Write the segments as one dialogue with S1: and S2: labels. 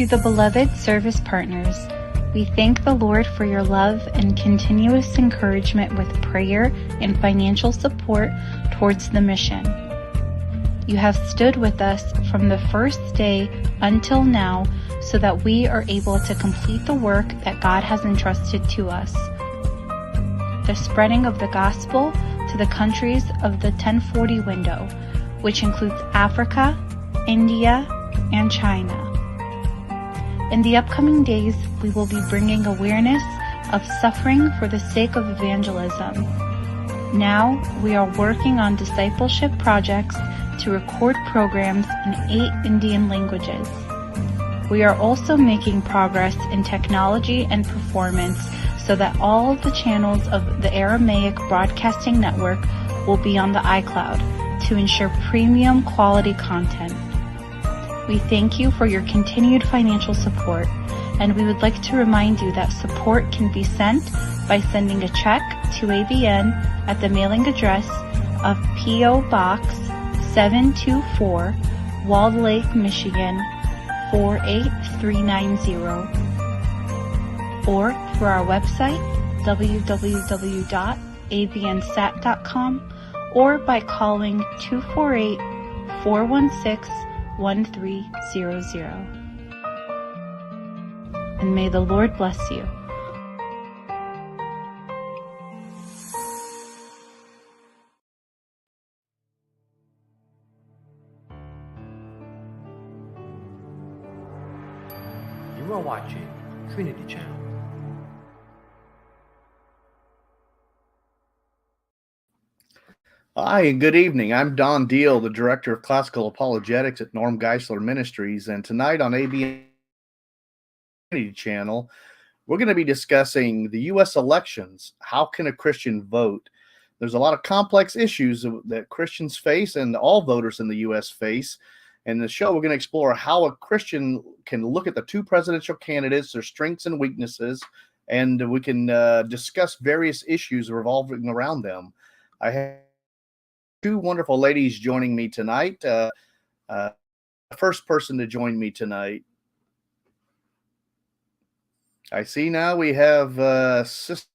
S1: To the beloved service partners, we thank the Lord for your love and continuous encouragement with prayer and financial support towards the mission. You have stood with us from the first day until now so that we are able to complete the work that God has entrusted to us. The spreading of the gospel to the countries of the 1040 window, which includes Africa, India, and China. In the upcoming days, we will be bringing awareness of suffering for the sake of evangelism. Now, we are working on discipleship projects to record programs in 8 Indian languages. We are also making progress in technology and performance so that all of the channels of the Aramaic Broadcasting Network will be on the iCloud to ensure premium quality content. We thank you for your continued financial support, and we would like to remind you that support can be sent by sending a check to ABN at the mailing address of P.O. Box 724, Walled Lake, Michigan 48390, or through our website www.abnsat.com, or by calling 248-416-1300. And may the Lord bless you.
S2: You are watching Trinity Channel.
S3: Hi, and good evening. I'm Don Deal, the Director of Classical Apologetics at Norm Geisler Ministries, and tonight on ABN Trinity Channel, we're going to be discussing the U.S. elections. How can a Christian vote? There's a lot of complex issues that Christians face and all voters in the U.S. face. In the show, we're going to explore how a Christian can look at the 2 presidential candidates, their strengths and weaknesses, and we can discuss various issues revolving around them. I have 2 wonderful ladies joining me tonight. The first person to join me tonight, I see now we have Sister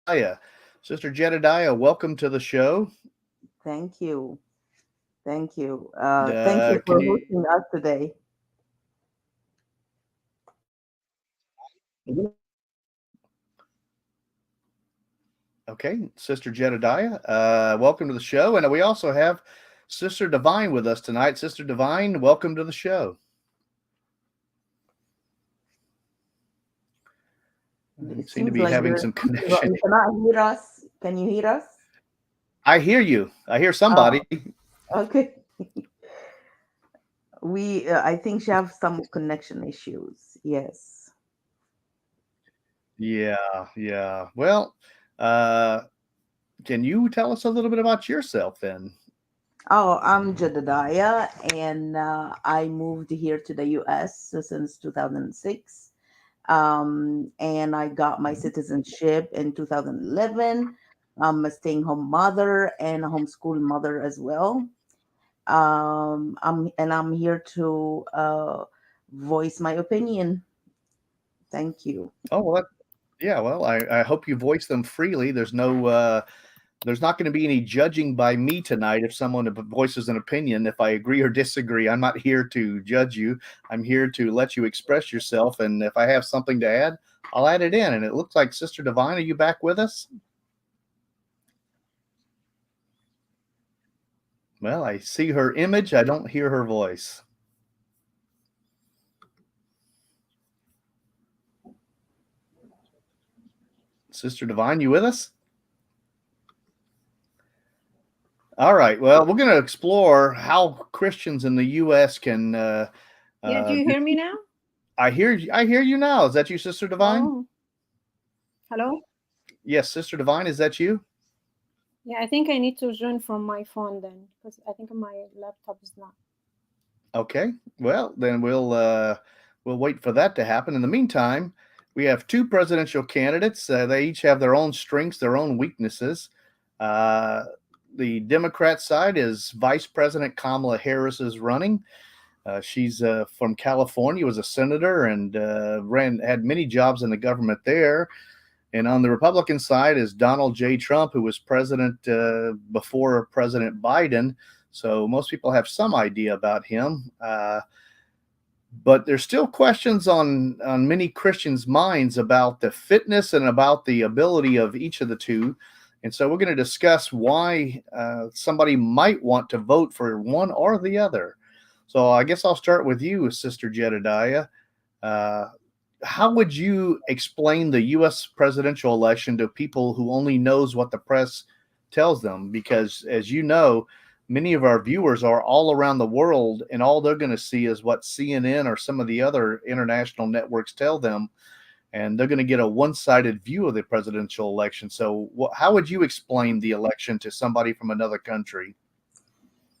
S3: Jedediah. Sister Jedediah, welcome to the show.
S4: Thank you. Thank you. Thank you for hosting us today.
S3: Okay, Sister Jedediah, welcome to the show. And we also have Sister Divine with us tonight. Sister Divine, welcome to the show. You seem to be having some connection.
S4: You cannot hear us. Can you hear us?
S3: I hear you. I hear somebody.
S4: Okay. I think she has some connection issues. Yes.
S3: Yeah. Well, can you tell us a little bit about yourself then?
S4: Oh, I'm Jedediah, and I moved here to the U.S. since 2006. And I got my citizenship in 2011. I'm a staying-home mother and a homeschool mother as well. I'm here to voice my opinion. Thank you.
S3: Oh, well, yeah. Well, I hope you voice them freely. There's not going to be any judging by me tonight if someone voices an opinion. If I agree or disagree, I'm not here to judge you. I'm here to let you express yourself. And if I have something to add, I'll add it in. And it looks like Sister Divine, are you back with us? Well, I see her image. I don't hear her voice. Sister Divine, you with us? All right. Well, we're going to explore how Christians in the U.S. can.
S5: Yeah, do you hear me now?
S3: I hear you now. Is that you, Sister Divine?
S5: Oh. Hello?
S3: Yes, Sister Divine, is that you?
S5: Yeah, I think I need to join from my phone then, because I think my laptop is not.
S3: Okay. Well, then we'll wait for that to happen. In the meantime, we have 2 presidential candidates. They each have their own strengths, their own weaknesses. The Democrat side is Vice President Kamala Harris is running. She's from California, was a senator, and had many jobs in the government there. And on the Republican side is Donald J. Trump, who was president before President Biden. So most people have some idea about him. But there's still questions on many Christians' minds about the fitness and about the ability of each of the two. And so we're going to discuss why somebody might want to vote for one or the other. So I guess I'll start with you, Sister Jedediah. How would you explain the U.S. presidential election to people who only knows what the press tells them? Because as you know, many of our viewers are all around the world, and all they're going to see is what CNN or some of the other international networks tell them, and they're going to get a one-sided view of the presidential election. So how would you explain the election to somebody from another country?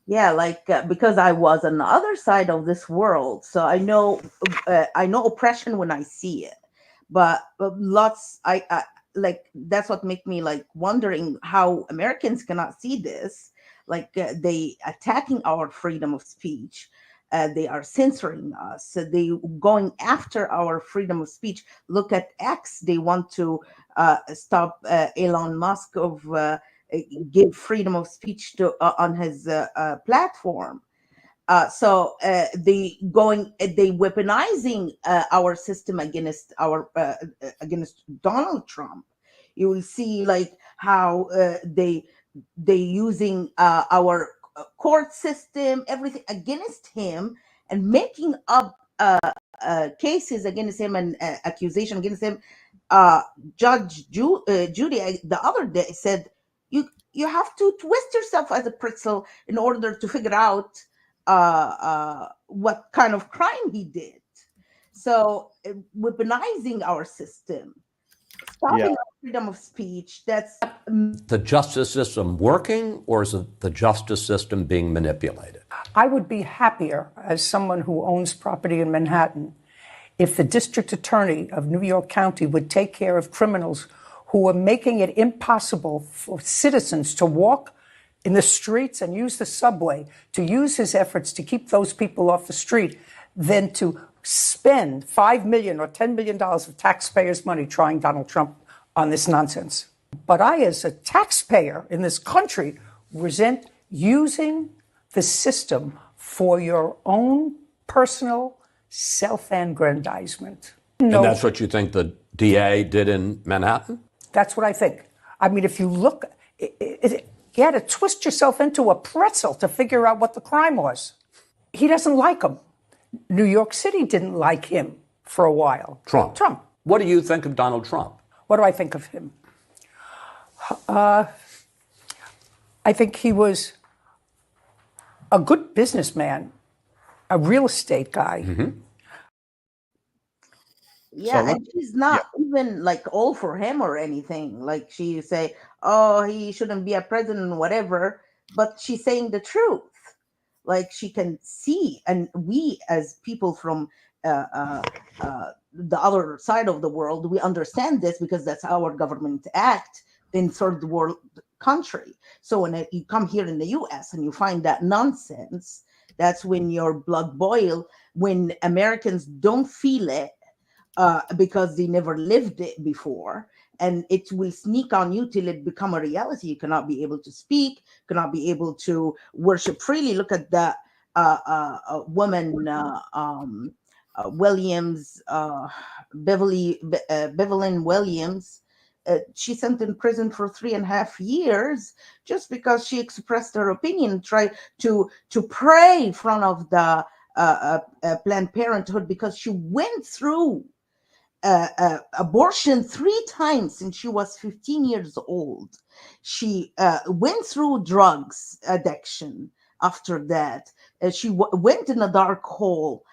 S4: Yeah, because I was on the other side of this world, so I know oppression when I see it. But I like that's what make me like wondering how Americans cannot see this. They attacking our freedom of speech. They are censoring us. They going after our freedom of speech. Look at X. They want to stop Elon Musk of give freedom of speech to on his platform. They weaponizing our system against against Donald Trump. You will see like how they using our court system, everything against him, and making up cases against him and accusation against him. Judge Judy the other day said you have to twist yourself as a pretzel in order to figure out what kind of crime he did. So weaponizing our system, stopping our freedom of speech. That's
S6: the justice system working, or is it the justice system being manipulated?
S7: I would be happier as someone who owns property in Manhattan if the district attorney of New York County would take care of criminals who are making it impossible for citizens to walk in the streets and use the subway, to use his efforts to keep those people off the street, than to spend $5 million or $10 million of taxpayers' money trying Donald Trump on this nonsense. But I, as a taxpayer in this country, resent using the system for your own personal self-aggrandizement.
S6: And that's what you think the DA did in Manhattan?
S7: That's what I think. I mean, if you look, you had to twist yourself into a pretzel to figure out what the crime was. He doesn't like him. New York City didn't like him for a while.
S6: Trump. What do you think of Donald Trump?
S7: What do I think of him? I think he was a good businessman, a real estate guy.
S6: Mm-hmm.
S4: Yeah, and she's not even like all for him or anything. Like she say, oh, he shouldn't be a president or whatever, but she's saying the truth. Like she can see, and we as people from the other side of the world, we understand this because that's how our government act in third world country. So when you come here in the U.S. and you find that nonsense, that's when your blood boils. When Americans don't feel it because they never lived it before, and it will sneak on you till it become a reality. You cannot be able to speak, cannot be able to worship freely. Look at that woman, Williams, Bevelyn Williams. She sent in prison for 3.5 years just because she expressed her opinion, tried to pray in front of the Planned Parenthood because she went through abortion 3 times since she was 15 years old. She went through drugs addiction after that. She went in a dark hole.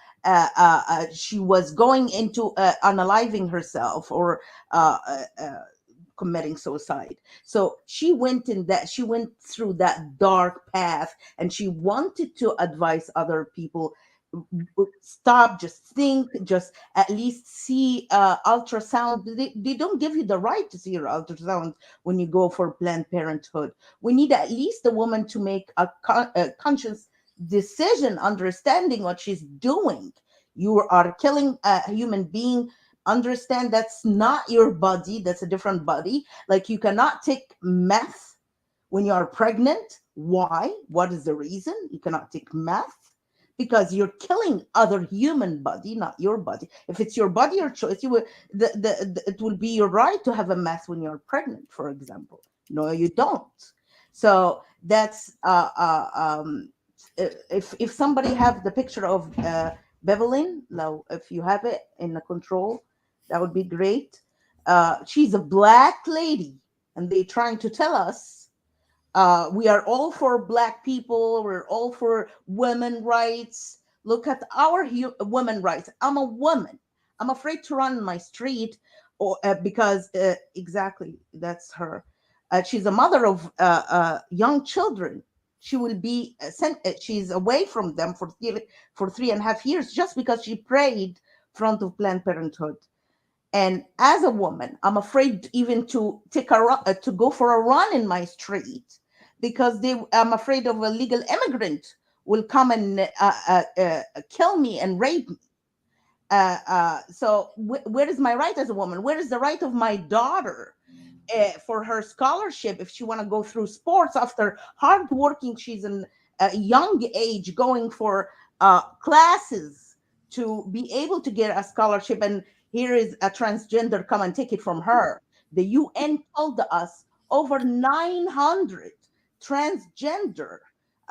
S4: She was going into unaliving herself or committing suicide. So she went through that dark path, and she wanted to advise other people, stop, just think, just at least see ultrasound. They don't give you the right to see your ultrasound when you go for Planned Parenthood. We need at least a woman to make a conscious decision, understanding what she's doing. You are killing a human being. Understand that's not your body, that's a different body. Like, you cannot take meth when you are pregnant. Why? What is the reason you cannot take meth? Because you're killing other human body, not your body. If it's your body or choice, you will, it will be your right to have a meth when you're pregnant, for example. No, you don't. So that's if somebody have the picture of Bevelin, now if you have it in the control, that would be great. She's a black lady, and they trying to tell us we are all for black people. We're all for women rights. Look at our women rights. I'm a woman. I'm afraid to run in my street, or because exactly that's her. She's a mother of young children. She will be sent. She's away from them for 3.5 years just because she prayed in front of Planned Parenthood. And as a woman, I'm afraid even to to go for a run in my street because I'm afraid of a legal immigrant will come and kill me and rape me. So where is my right as a woman? Where is the right of my daughter for her scholarship if she want to go through sports after hard working? She's in a young age going for classes to be able to get a scholarship, and here is a transgender come and take it from her. The UN told us over 900 transgender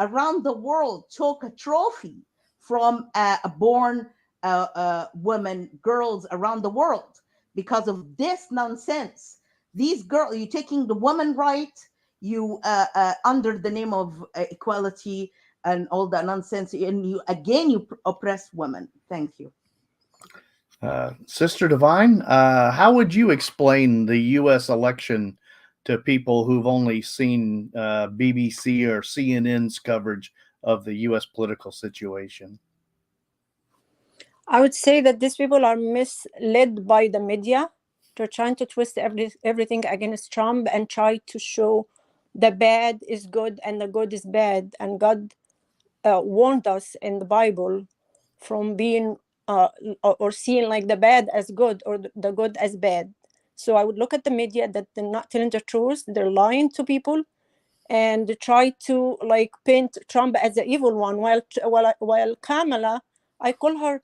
S4: around the world took a trophy from born women, girls around the world because of this nonsense. These girls, you taking the woman right, you under the name of equality and all that nonsense, and you again you oppress women. Thank you.
S3: Sister Divine, how would you explain the U.S. election to people who've only seen BBC or CNN's coverage of the U.S. political situation?
S5: I would say that these people are misled by the media. They're trying to twist everything against Trump and try to show the bad is good and the good is bad. And God warned us in the Bible from being or seeing like the bad as good or the good as bad. So I would look at the media that they're not telling the truth. They're lying to people and try to like paint Trump as the evil one, while Kamala, I call her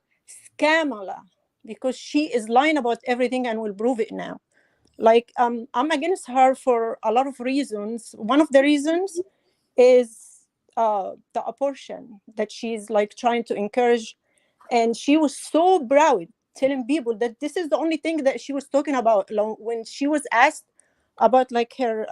S5: Scamala because she is lying about everything and will prove it now. Like I'm against her for a lot of reasons. One of the reasons is the abortion that she's like trying to encourage, and she was so proud telling people that this is the only thing that she was talking about when she was asked about like her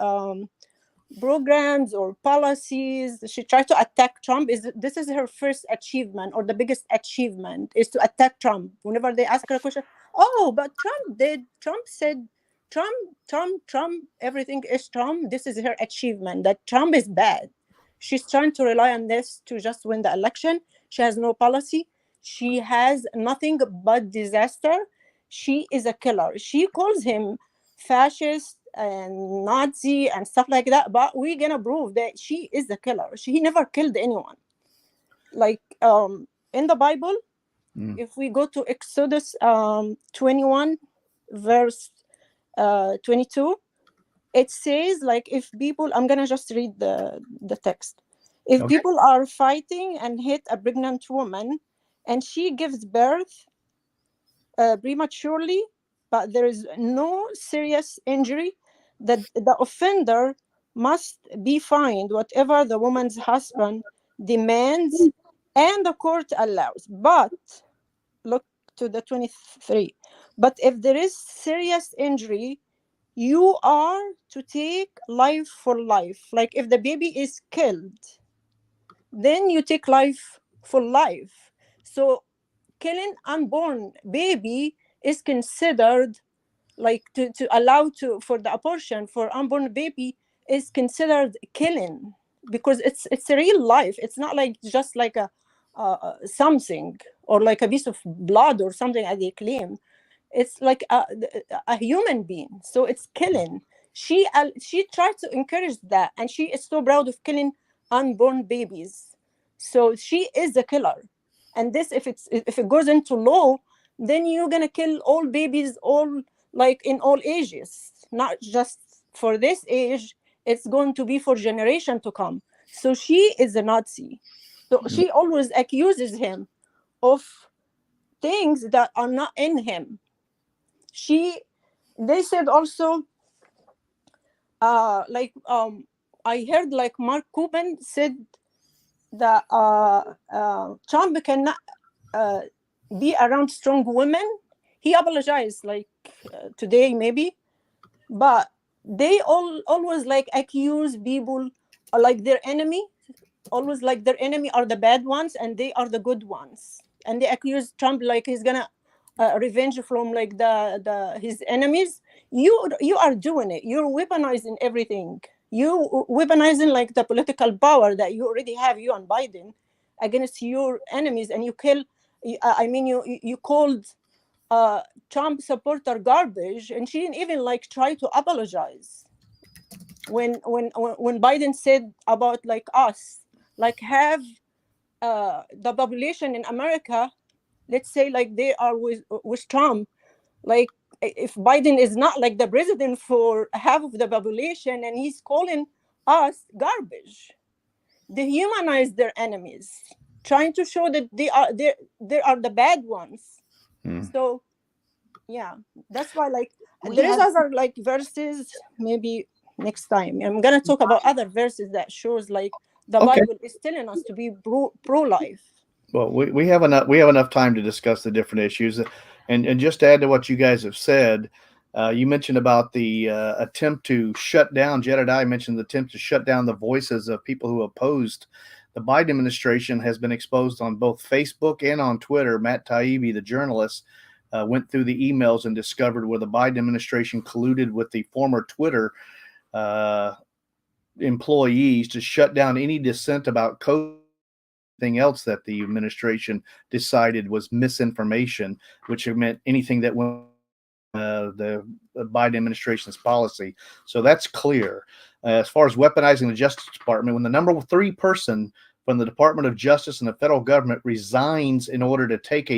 S5: programs or policies. She tried to attack Trump. This is her first achievement, or the biggest achievement is to attack Trump. Whenever they ask her a question, oh, but Trump said Trump, everything is Trump. This is her achievement, that Trump is bad. She's trying to rely on this to just win the election. She has no policy. She has nothing but disaster. She is a killer. She calls him fascist and Nazi and stuff like that, but we're gonna prove that she is the killer. She never killed anyone. Like in the Bible, if we go to Exodus 21 verse 22, it says like, if people, I'm gonna just read the text. If
S3: Okay.
S5: people are fighting and hit a pregnant woman and she gives birth prematurely, but there is no serious injury, that the offender must be fined whatever the woman's husband demands and the court allows. But look to the 23. But if there is serious injury, you are to take life for life. Like if the baby is killed, then you take life for life. So killing unborn baby is considered like to allow to for the abortion for unborn baby is considered killing, because it's a real life. It's not like just like a something or like a piece of blood or something as they claim. It's like a human being, so it's killing. She tried to encourage that, and she is so proud of killing unborn babies. So she is a killer. And this, if it goes into law, then you're gonna kill all babies, all like in all ages, not just for this age. It's going to be for generation to come. So she is a Nazi. So she always accuses him of things that are not in him. They said also, I heard like Mark Cuban said that Trump cannot be around strong women. He apologized like today maybe, but they always like accuse people like their enemy, always like their enemy are the bad ones and they are the good ones, and they accuse Trump like he's gonna revenge from like his enemies. You are doing it. You're weaponizing everything. You weaponizing like the political power that you already have, you and Biden, against your enemies, and you kill. You called Trump supporter garbage, and she didn't even like try to apologize when Biden said about like us, like have the population in America, let's say like they are with Trump, like if Biden is not like the president for half of the population and he's calling us garbage, they humanize their enemies, trying to show that they are the bad ones. So yeah, that's why like there is other like verses. Maybe next time I'm gonna talk about other verses that shows like the Bible is telling us to be pro-life.
S3: Well, we have enough time to discuss the different issues, and just to add to what you guys have said, you mentioned about the attempt to shut down. Jedediah mentioned the attempt to shut down the voices of people who opposed the Biden administration has been exposed on both Facebook and on Twitter. Matt Taibbi, the journalist, went through the emails and discovered where the Biden administration colluded with the former Twitter employees to shut down any dissent about COVID. Anything else that the administration decided was misinformation, which meant anything that went the Biden administration's policy. So that's clear. As far as weaponizing the Justice Department, when the number 3 person from the Department of Justice and the federal government resigns in order to take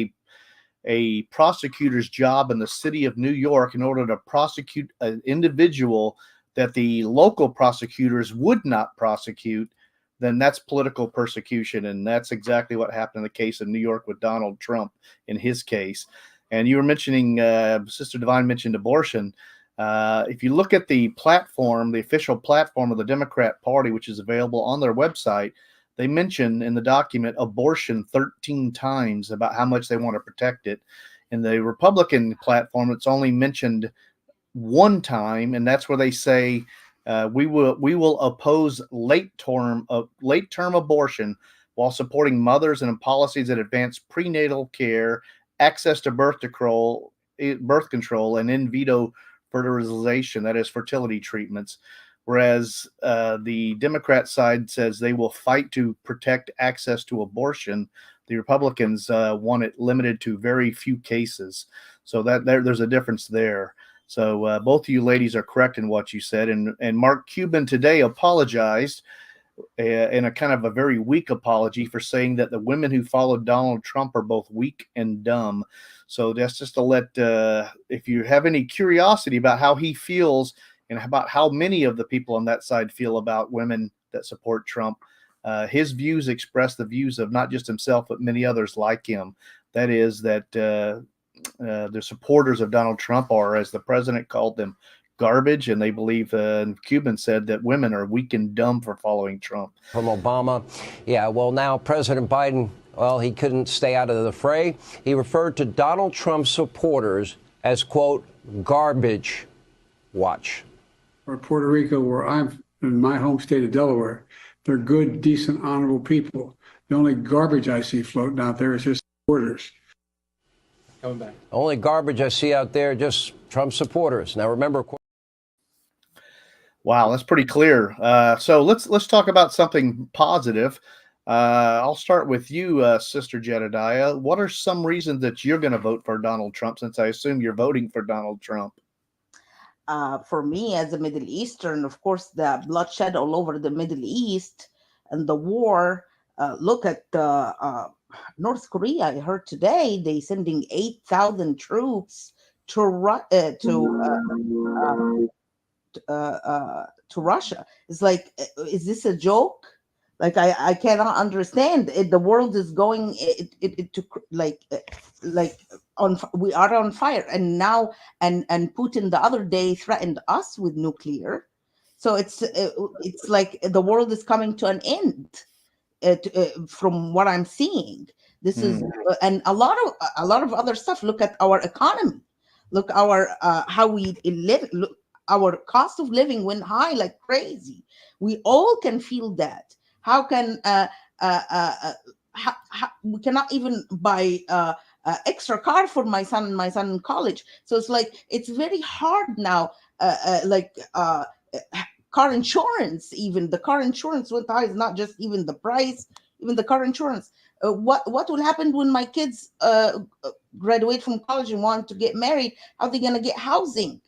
S3: a prosecutor's job in the city of New York in order to prosecute an individual that the local prosecutors would not prosecute, then that's political persecution. And that's exactly what happened in the case of New York with Donald Trump in his case. And you were mentioning, Sister Divine mentioned abortion. If you look at the platform, the official platform of the Democrat Party, which is available on their website, they mention in the document abortion 13 times about how much they want to protect it. In the Republican platform, it's only mentioned 1 time, and that's where they say we will oppose late term abortion while supporting mothers and policies that advance prenatal care, access to birth control, and in vitro fertilization, that is fertility treatments. Whereas the Democrat side says they will fight to protect access to abortion. The Republicans want it limited to very few cases. So that there's a difference there. So both of you ladies are correct in what you said. And Mark Cuban today apologized in a kind of a very weak apology for saying that the women who followed Donald Trump are both weak and dumb. So that's just to let, if you have any curiosity about how he feels and about how many of the people on that side feel about women that support Trump, his views express the views of not just himself, but many others like him. That is that the supporters of Donald Trump are, as the president called them, garbage, and they believe, and Cuban said that women are weak and dumb for following Trump.
S8: From Obama. Yeah, well, now President Biden, well, he couldn't stay out of the fray. He referred to Donald Trump's supporters as, quote, garbage. Watch.
S9: Or Puerto Rico, where I'm in my home state of Delaware, they're good, decent, honorable people. The only garbage I see floating out there is just supporters.
S8: Coming back. Only garbage I see out there, just Trump supporters. Now, remember.
S3: Wow, that's pretty clear. So let's talk about something positive. I'll start with you, Sister Jedediah. What are some reasons that you're going to vote for Donald Trump, since I assume you're voting for Donald Trump?
S4: For me, as a Middle Eastern, of course, the bloodshed all over the Middle East and the war look at North Korea. I heard today they sending 8,000 troops to Russia. It's like, is this a joke? Like, I cannot understand it. The world is going to we are on fire, and now and Putin the other day threatened us with nuclear. So it's like the world is coming to an end. From what I'm seeing, this is and a lot of other stuff. Look at our economy. Look our how we live. Look, our cost of living went high like crazy. We all can feel that. How can we cannot even buy extra car for my son in college? So it's like it's very hard now. Car insurance, even the car insurance went high. Is not just even the price, even the car insurance. What will happen when my kids graduate from college and want to get married? How are they going to get housing?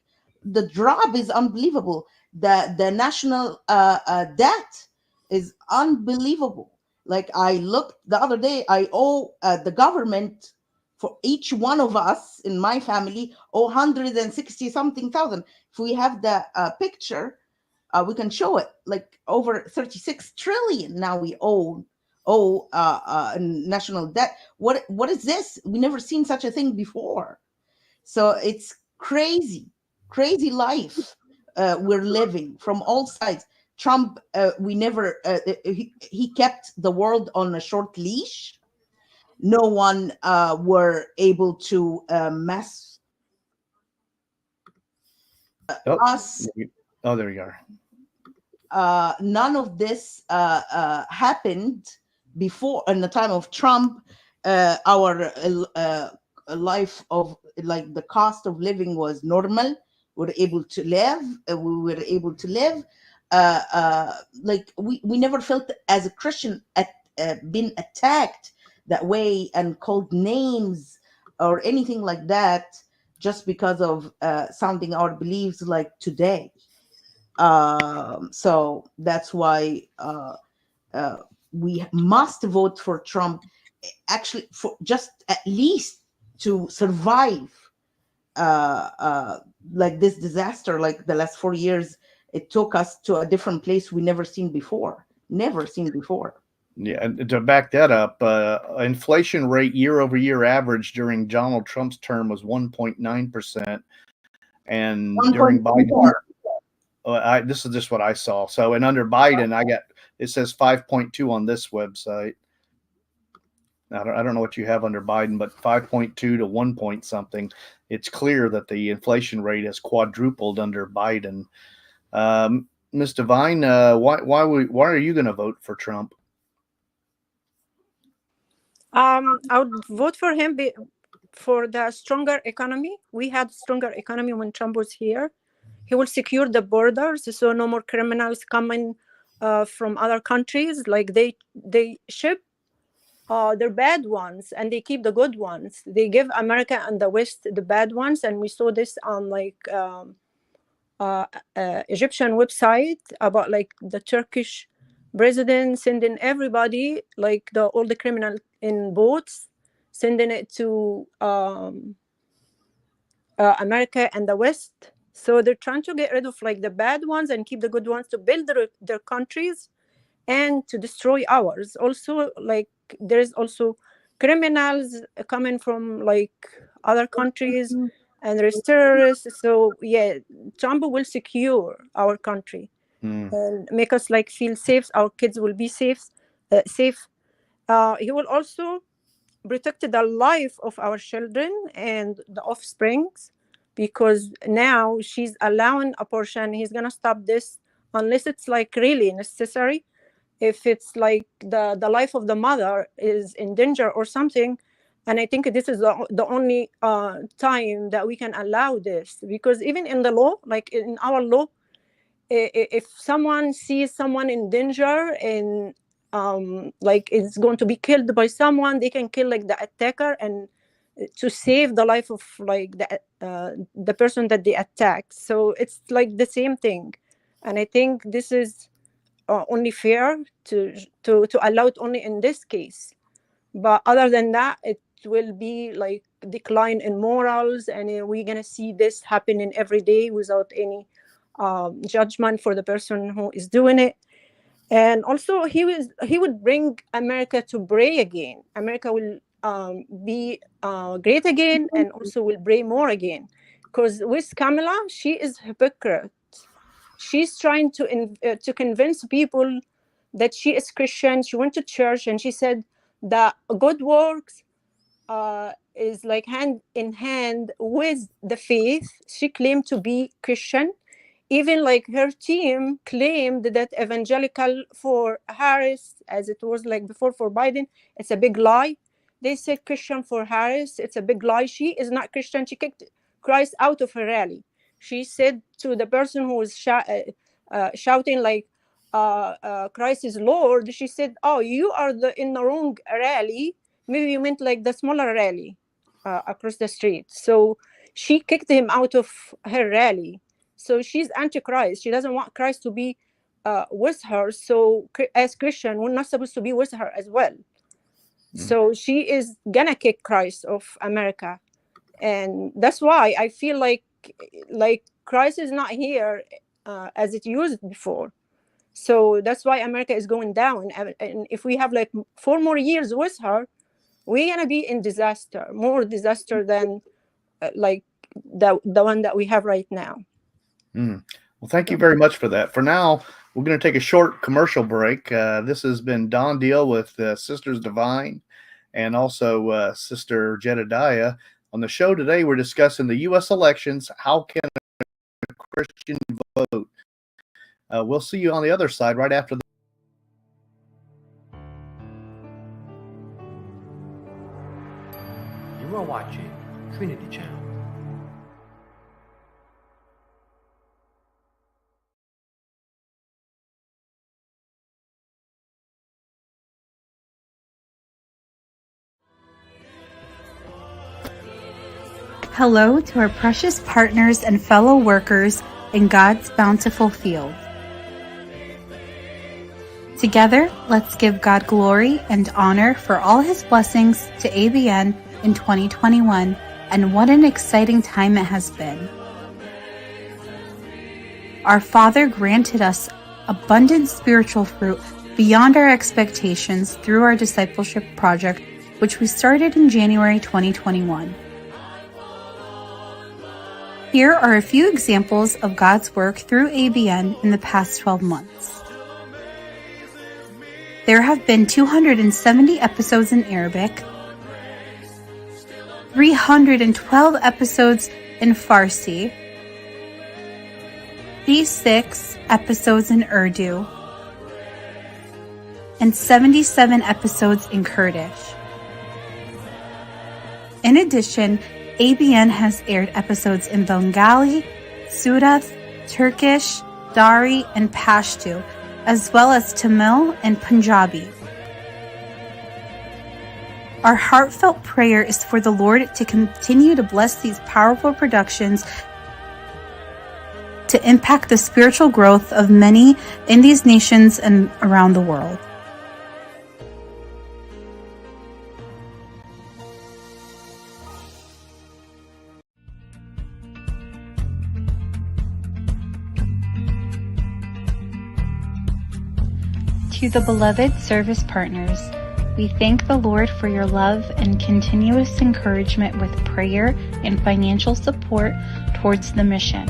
S4: The drop is unbelievable. The national debt is unbelievable. Like, I looked the other day, I owe the government, for each one of us in my family, 160 something thousand. If we have the picture, we can show it. Like, over 36 trillion now we owe national debt. What is this? We never seen such a thing before. So it's crazy life we're living from all sides. Trump, we never he kept the world on a short leash. No one were able to mess us.
S3: Oh, there you are.
S4: None of this happened before. In the time of Trump, our life of, like, the cost of living was normal. We were able to live. Like, we never felt as a Christian been attacked that way and called names or anything like that, just because of sounding our beliefs like today. So that's why we must vote for Trump, actually, for just at least to survive like this disaster. Like, the last 4 years, it took us to a different place we never seen before. Yeah,
S3: and to back that up, inflation rate year over year average during Donald Trump's term was 1.9%, and during Biden, this is just what I saw. So, and under Biden, it says 5.2 on this website. I don't know what you have under Biden, but 5.2 to 1 point something. It's clear that the inflation rate has quadrupled under Biden. Ms. Devine, why are you going to vote for Trump?
S5: I would vote for him for the stronger economy. We had stronger economy when Trump was here. He will secure the borders, so no more criminals coming from other countries. Like, they ship their bad ones and they keep the good ones. They give America and the West the bad ones, and we saw this on Egyptian website about, like, the Turkish president sending everybody, like, all the criminals in boats, sending it to America and the West. So they're trying to get rid of, like, the bad ones and keep the good ones to build their countries and to destroy ours. Also, like, there's also criminals coming from, like, other countries, and there's terrorists. So yeah, Trump will secure our country and make us, like, feel safe. Our kids will be safe. He will also protect the life of our children and the offsprings, because now she's allowing abortion. He's gonna stop this unless it's, like, really necessary. If it's like the life of the mother is in danger or something. And I think this is the only time that we can allow this, because even in the law, like in our law, if someone sees someone in danger and like is going to be killed by someone, they can kill, like, the attacker, and to save the life of, like, the person that they attacked. So it's like the same thing. And I think this is only fair to allow it only in this case. But other than that, it will be like decline in morals, and we're gonna see this happening every day without any judgment for the person who is doing it. And also, he would bring America to pray again. America will be great again, and also will pray more again. Because with Kamala, she is hypocrite. She's trying to convince people that she is Christian. She went to church and she said that good works is like hand in hand with the faith. She claimed to be Christian. Even like her team claimed that evangelical for Harris, as it was like before for Biden, it's a big lie. They said Christian for Harris, it's a big lie. She is not Christian. She kicked Christ out of her rally. She said to the person who was shouting like Christ is Lord, she said, "Oh, you are in the wrong rally. Maybe you meant like the smaller rally across the street." So she kicked him out of her rally. So she's anti-Christ. She doesn't want Christ to be with her. So as Christian, we're not supposed to be with her as well. So she is gonna kick Christ off America. And that's why I feel like Christ is not here as it used before. So that's why America is going down. And if we have like 4 more years with her, we're gonna be in disaster, more disaster than like the one that we have right now.
S3: Well, thank you very much for that. For now, we're going to take a short commercial break. This has been Don Deal with Sisters Divine and also Sister Jedediah. On the show today, we're discussing the U.S. elections. How can a Christian vote? We'll see you on the other side right after the.
S2: You are watching Trinity Channel.
S1: Hello to our precious partners and fellow workers in God's bountiful field. Together, let's give God glory and honor for all his blessings to ABN in 2021, and what an exciting time it has been. Our Father granted us abundant spiritual fruit beyond our expectations through our discipleship project, which we started in January 2021. Here are a few examples of God's work through ABN in the past 12 months. There have been 270 episodes in Arabic, 312 episodes in Farsi, 36 episodes in Urdu, and 77 episodes in Kurdish. In addition, ABN has aired episodes in Bengali, Surat, Turkish, Dari, and Pashto, as well as Tamil and Punjabi. Our heartfelt prayer is for the Lord to continue to bless these powerful productions to impact the spiritual growth of many in these nations and around the world. To the beloved service partners, we thank the Lord for your love and continuous encouragement with prayer and financial support towards the mission.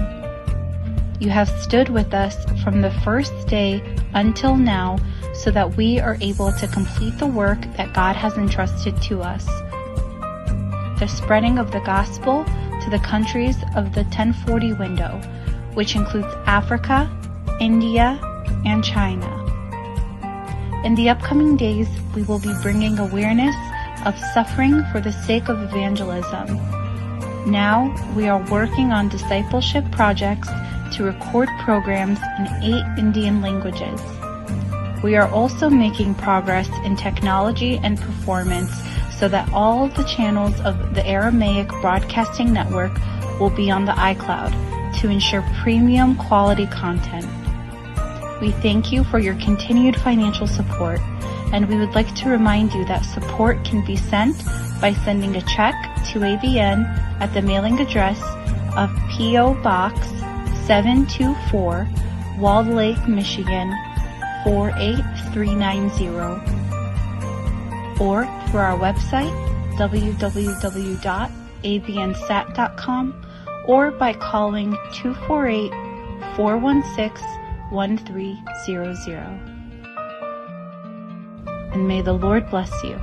S1: You have stood with us from the first day until now so that we are able to complete the work that God has entrusted to us. The spreading of the gospel to the countries of the 1040 window, which includes Africa, India, and China. In the upcoming days, we will be bringing awareness of suffering for the sake of evangelism. Now, we are working on discipleship projects to record programs in 8 Indian languages. We are also making progress in technology and performance so that all of the channels of the Aramaic Broadcasting Network will be on the iCloud to ensure premium quality content. We thank you for your continued financial support, and we would like to remind you that support can be sent by sending a check to ABN at the mailing address of P.O. Box 724, Walled Lake, Michigan 48390, or through our website www.abnsat.com, or by calling 248-416-1300. And may the Lord bless you.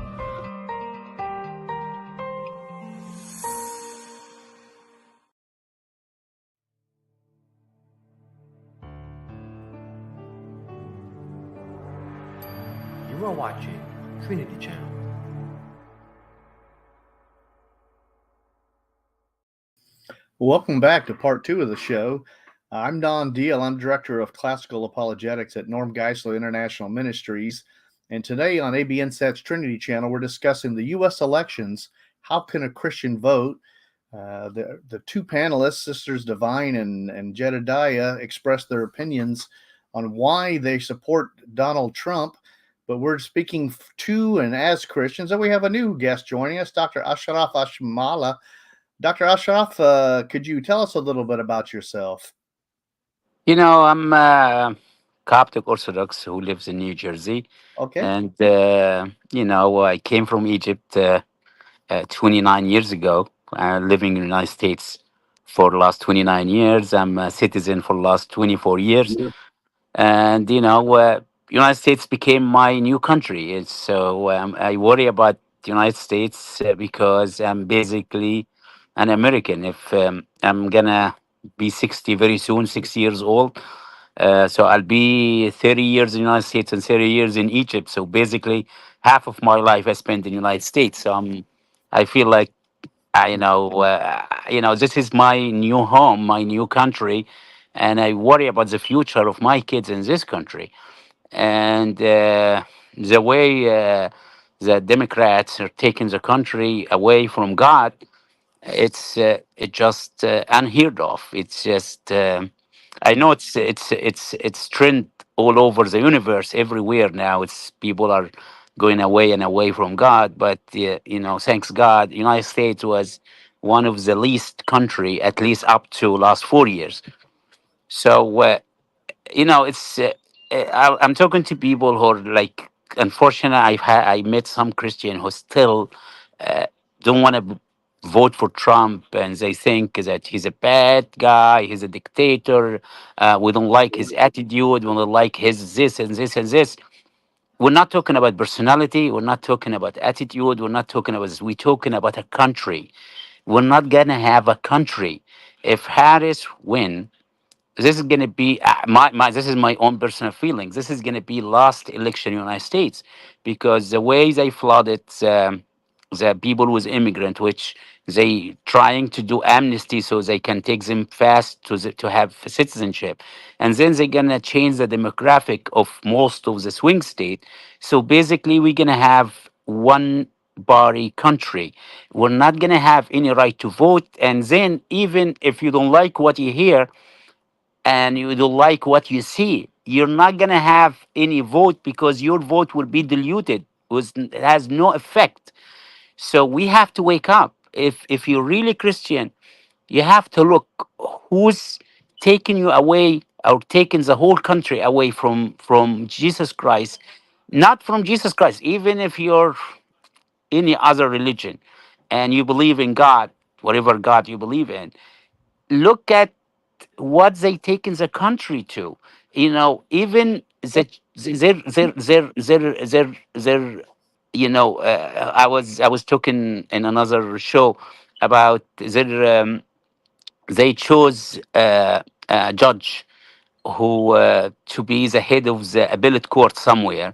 S2: You are watching Trinity Channel.
S3: Welcome back to part 2 of the show. I'm Don Deal. I'm Director of Classical Apologetics at Norm Geisler International Ministries. And today on ABNSAT's Trinity Channel, we're discussing the U.S. elections. How can a Christian vote? The two panelists, Sisters Divine and Jedediah, expressed their opinions on why they support Donald Trump. But we're speaking to and as Christians. And we have a new guest joining us, Dr. Ashraf Ashmala. Dr. Ashraf, could you tell us a little bit about yourself?
S10: You know, I'm Coptic Orthodox who lives in New Jersey.
S3: Okay.
S10: And, I came from Egypt 29 years ago, living in the United States for the last 29 years. I'm a citizen for the last 24 years. And, United States became my new country. So I worry about the United States because I'm basically an American. If I'm going to be 60 very soon, 60 years old. So I'll be 30 years in the United States and 30 years in Egypt. So basically, half of my life I spent in the United States. So I feel like this is my new home, my new country, and I worry about the future of my kids in this country. And the way the Democrats are taking the country away from God, it just unheard of. It's just I know it's trend all over the universe, everywhere now. It's people are going away and away from God, but thanks God, United States was one of the least country, at least up to last 4 years. So I'm talking to people who are like, unfortunately, I met some Christian who still uh, don't want to vote for Trump, and they think that he's a bad guy, he's a dictator. We don't like his attitude, we don't like his this and this and this. We're not talking about personality, we're not talking about attitude, we're not talking about this. We're talking about a country. We're not gonna have a country if Harris win. This is going to be this is my own personal feelings. This is going to be last election in the United States, because the way they flooded the people with immigrant, which they trying to do amnesty so they can take them fast to have citizenship, and then they're going to change the demographic of most of the swing state. So basically we're going to have one body country. We're not going to have any right to vote, and then even if you don't like what you hear and you don't like what you see, you're not going to have any vote, because your vote will be diluted. It has no effect. So we have to wake up. If you're really Christian, you have to look who's taking you away, or taking the whole country away from Jesus Christ. Not from Jesus Christ, even if you're any other religion and you believe in God, whatever God you believe in, look at what they take in the country to. Even their I was talking in another show about they chose a judge who to be the head of the appellate court somewhere,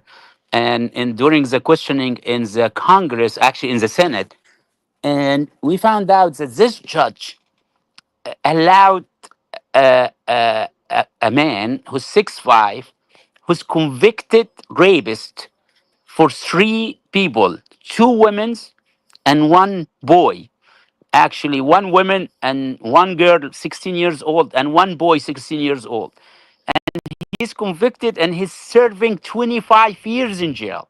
S10: and during the questioning in the Congress, actually in the Senate, and we found out that this judge allowed a man who's 6'5", who's convicted rapist for three people, two women and one boy. Actually, one woman and one girl, 16 years old, and one boy, 16 years old. He's convicted and he's serving 25 years in jail.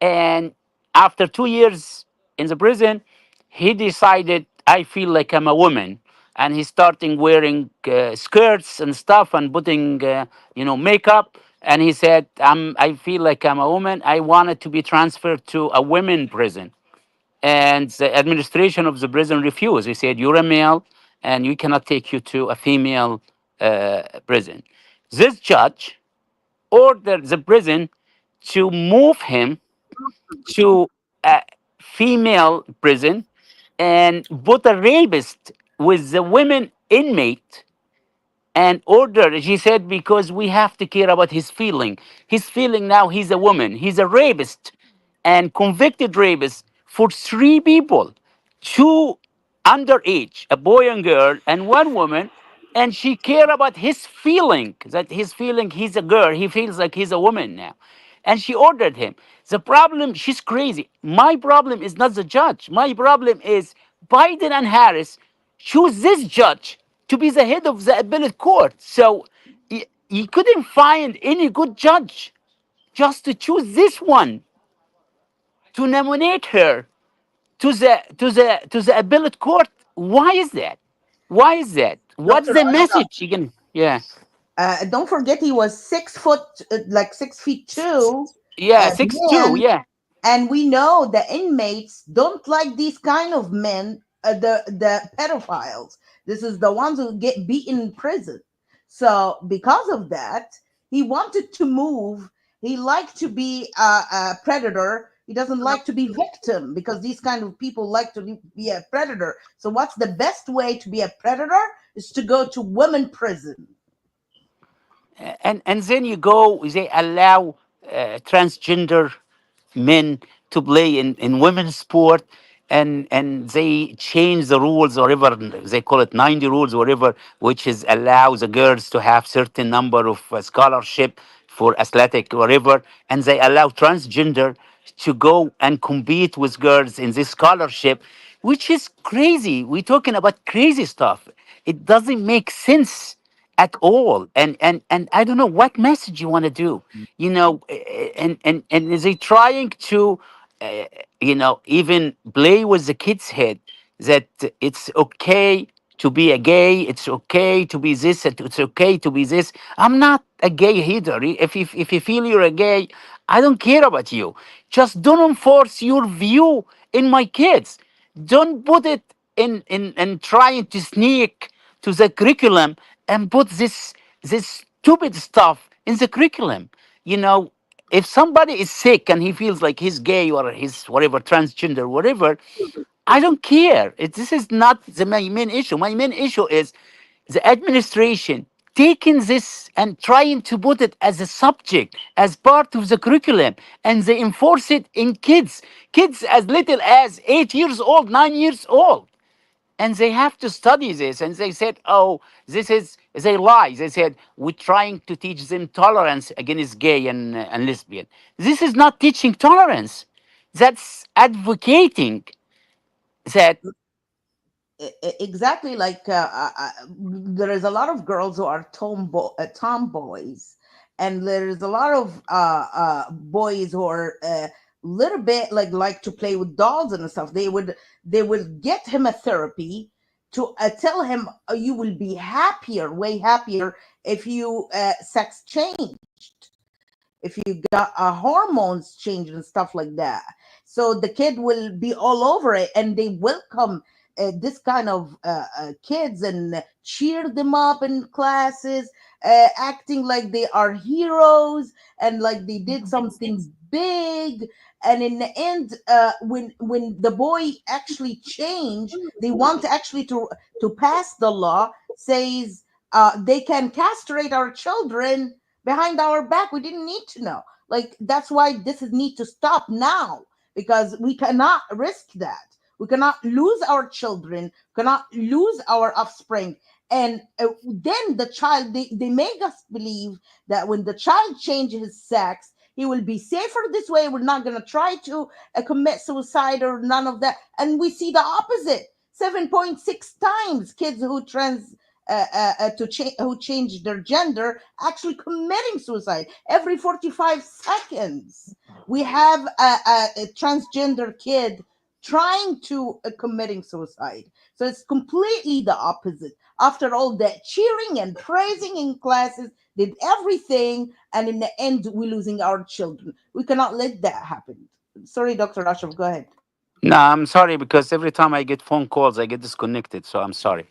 S10: And after 2 years in the prison, he decided, I feel like I'm a woman. And he's starting wearing skirts and stuff and putting, makeup. And he said, I feel like I'm a woman. I wanted to be transferred to a women prison. And the administration of the prison refused. He said, you're a male and we cannot take you to a female prison. This judge ordered the prison to move him to a female prison and put a rapist with the women inmate and ordered, she said, because we have to care about his feeling now. He's a woman, he's a rapist and convicted rapist for three people, two underage, a boy and girl and one woman. And she cared about his feeling, that his feeling, he's a girl, he feels like he's a woman now. And she ordered him. The problem, she's crazy. My problem is not the judge. My problem is Biden and Harris choose this judge to be the head of the appellate court. So he couldn't find any good judge just to choose this one to nominate her to the appellate court. Why is that? Why is that? What's
S4: Dr.
S10: the
S4: Oscar,
S10: message? You can, yeah,
S4: don't forget he was 6 foot, like 6'2",
S10: yeah, 6'2",
S4: man.
S10: yeah.
S4: And we know the inmates don't like these kind of men, the pedophiles. This is the ones who get beaten in prison. So because of that, he wanted to move. He liked to be a predator. He doesn't like to be victim, because these kind of people like to be a predator. So what's the best way to be a predator is to go to women prison.
S10: And then you go, they allow transgender men to play in women's sport, and they change the rules, or whatever they call it, 90 rules or whatever, which is allow the girls to have certain number of scholarship for athletic or whatever, and they allow transgender to go and compete with girls in this scholarship, which is crazy. We're talking about crazy stuff. It doesn't make sense at all. And I don't know what message you want to do, and is he trying to even play with the kid's head that it's okay to be a gay, it's okay to be this, it's okay to be this. I'm not a gay either. If you feel you're a gay, I don't care about you. Just don't enforce your view in my kids. Don't put it in trying to sneak to the curriculum and put this stupid stuff in the curriculum. You know, if somebody is sick and he feels like he's gay or he's whatever, transgender, whatever, I don't care. This is not my main issue. My main issue is the administration taking this and trying to put it as a subject, as part of the curriculum, and they enforce it in kids as little as 8 years old, 9 years old. And they have to study this. And they said, oh, they lie. They said, we're trying to teach them tolerance against gay and lesbian. This is not teaching tolerance. That's advocating that.
S4: Exactly, like there is a lot of girls who are tomboys, and there is a lot of boys who are little bit like to play with dolls and stuff. They would get him a therapy to tell him, you will be happier, way happier, if you sex change, if you got hormones change and stuff like that. So the kid will be all over it, and they welcome this kind of kids and cheer them up in classes, acting like they are heroes and like they did something big. And in the end, when the boy actually change, they want actually to pass the law says they can castrate our children behind our back. We didn't need to know. Like that's why this is need to stop now, because we cannot risk that. We cannot lose our children, cannot lose our offspring. And then the child, they make us believe that when the child changes his sex, he will be safer this way. We're not going to try to commit suicide or none of that. And we see the opposite. 7.6 times kids who who change their gender actually committing suicide every 45 seconds. We have a transgender kid trying to committing suicide. So it's completely the opposite. After all that cheering and praising in classes, did everything, and in the end, we're losing our children. We cannot let that happen. Sorry, Dr. Ashraf, go ahead.
S10: No, I'm sorry because every time I get phone calls, I get disconnected. So I'm sorry.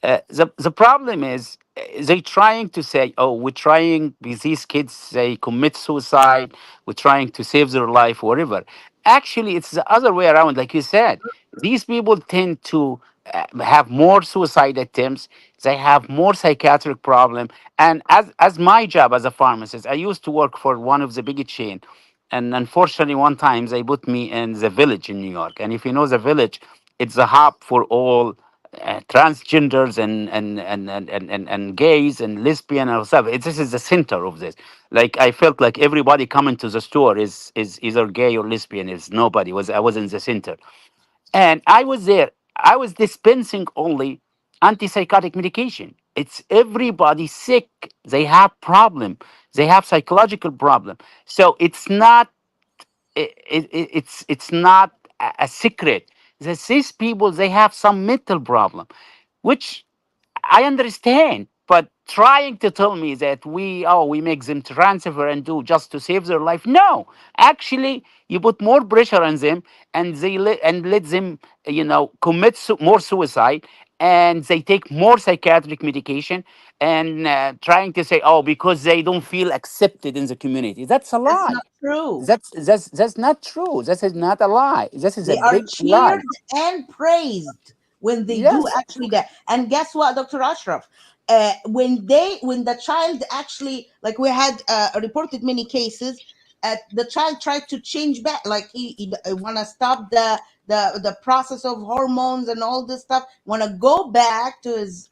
S10: The problem is they trying to say, oh, we're trying with these kids, they commit suicide, we're trying to save their life, whatever. Actually, it's the other way around. Like you said, these people tend to have more suicide attempts. They have more psychiatric problem. And as my job as a pharmacist, I used to work for one of the big chain. And unfortunately, one time they put me in the village in New York. And if you know the village, it's a hub for all transgenders and gays and lesbian and stuff. This is the center of this. Like I felt like everybody coming to the store is either gay or lesbian. Is nobody was I was in the center, and I was there. I was dispensing only antipsychotic medication. It's everybody sick. They have problem. They have psychological problem. So it's not it's not a secret that these people they have some mental problem, which I understand. But trying to tell me that we make them transfer and do just to save their life, no. Actually, you put more pressure on them, and let them commit more suicide, and they take more psychiatric medication, and trying to say, oh, because they don't feel accepted in the community. That's a
S4: That's
S10: lie.
S4: not true.
S10: That's not true. This is not a lie. This is a
S4: They are
S10: big lie.
S4: cheered and praised when they do
S10: Yes.
S4: actually that. And guess what, Dr. Ashraf? When the child actually, like we had reported many cases, the child tried to change back, like he want to stop the process of hormones and all this stuff, want to go back to his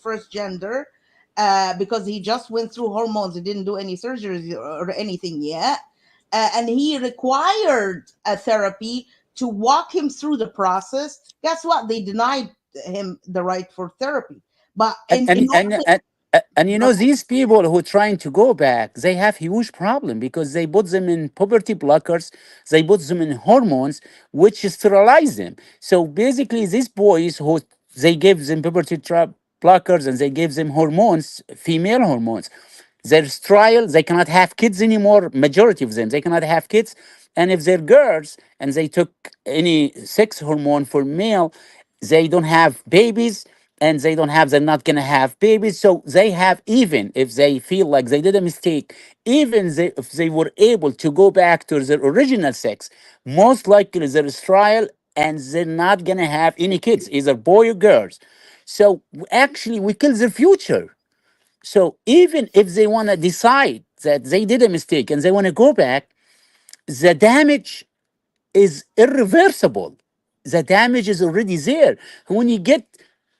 S4: first gender, because he just went through hormones. He didn't do any surgeries or anything yet, and he required a therapy to walk him through the process. Guess what? They denied him the right for therapy. But
S10: and
S4: in
S10: and
S4: order
S10: and and, and you
S4: go
S10: know these people who are trying to go back, they have huge problem because they put them in puberty blockers, they put them in hormones which sterilize them. So basically these boys who they give them blockers and they give them hormones, female hormones, they're sterile, they cannot have kids anymore. Majority of them they cannot have kids. And if they're girls and they took any sex hormone for male, they don't have babies, and they're not gonna have babies. So they have, even if they feel like they did a mistake, if they were able to go back to their original sex, most likely they're sterile and they're not gonna have any kids, either boy or girls. So actually we kill their future. So even if they want to decide that they did a mistake and they want to go back, the damage is irreversible. The damage is already there. When you get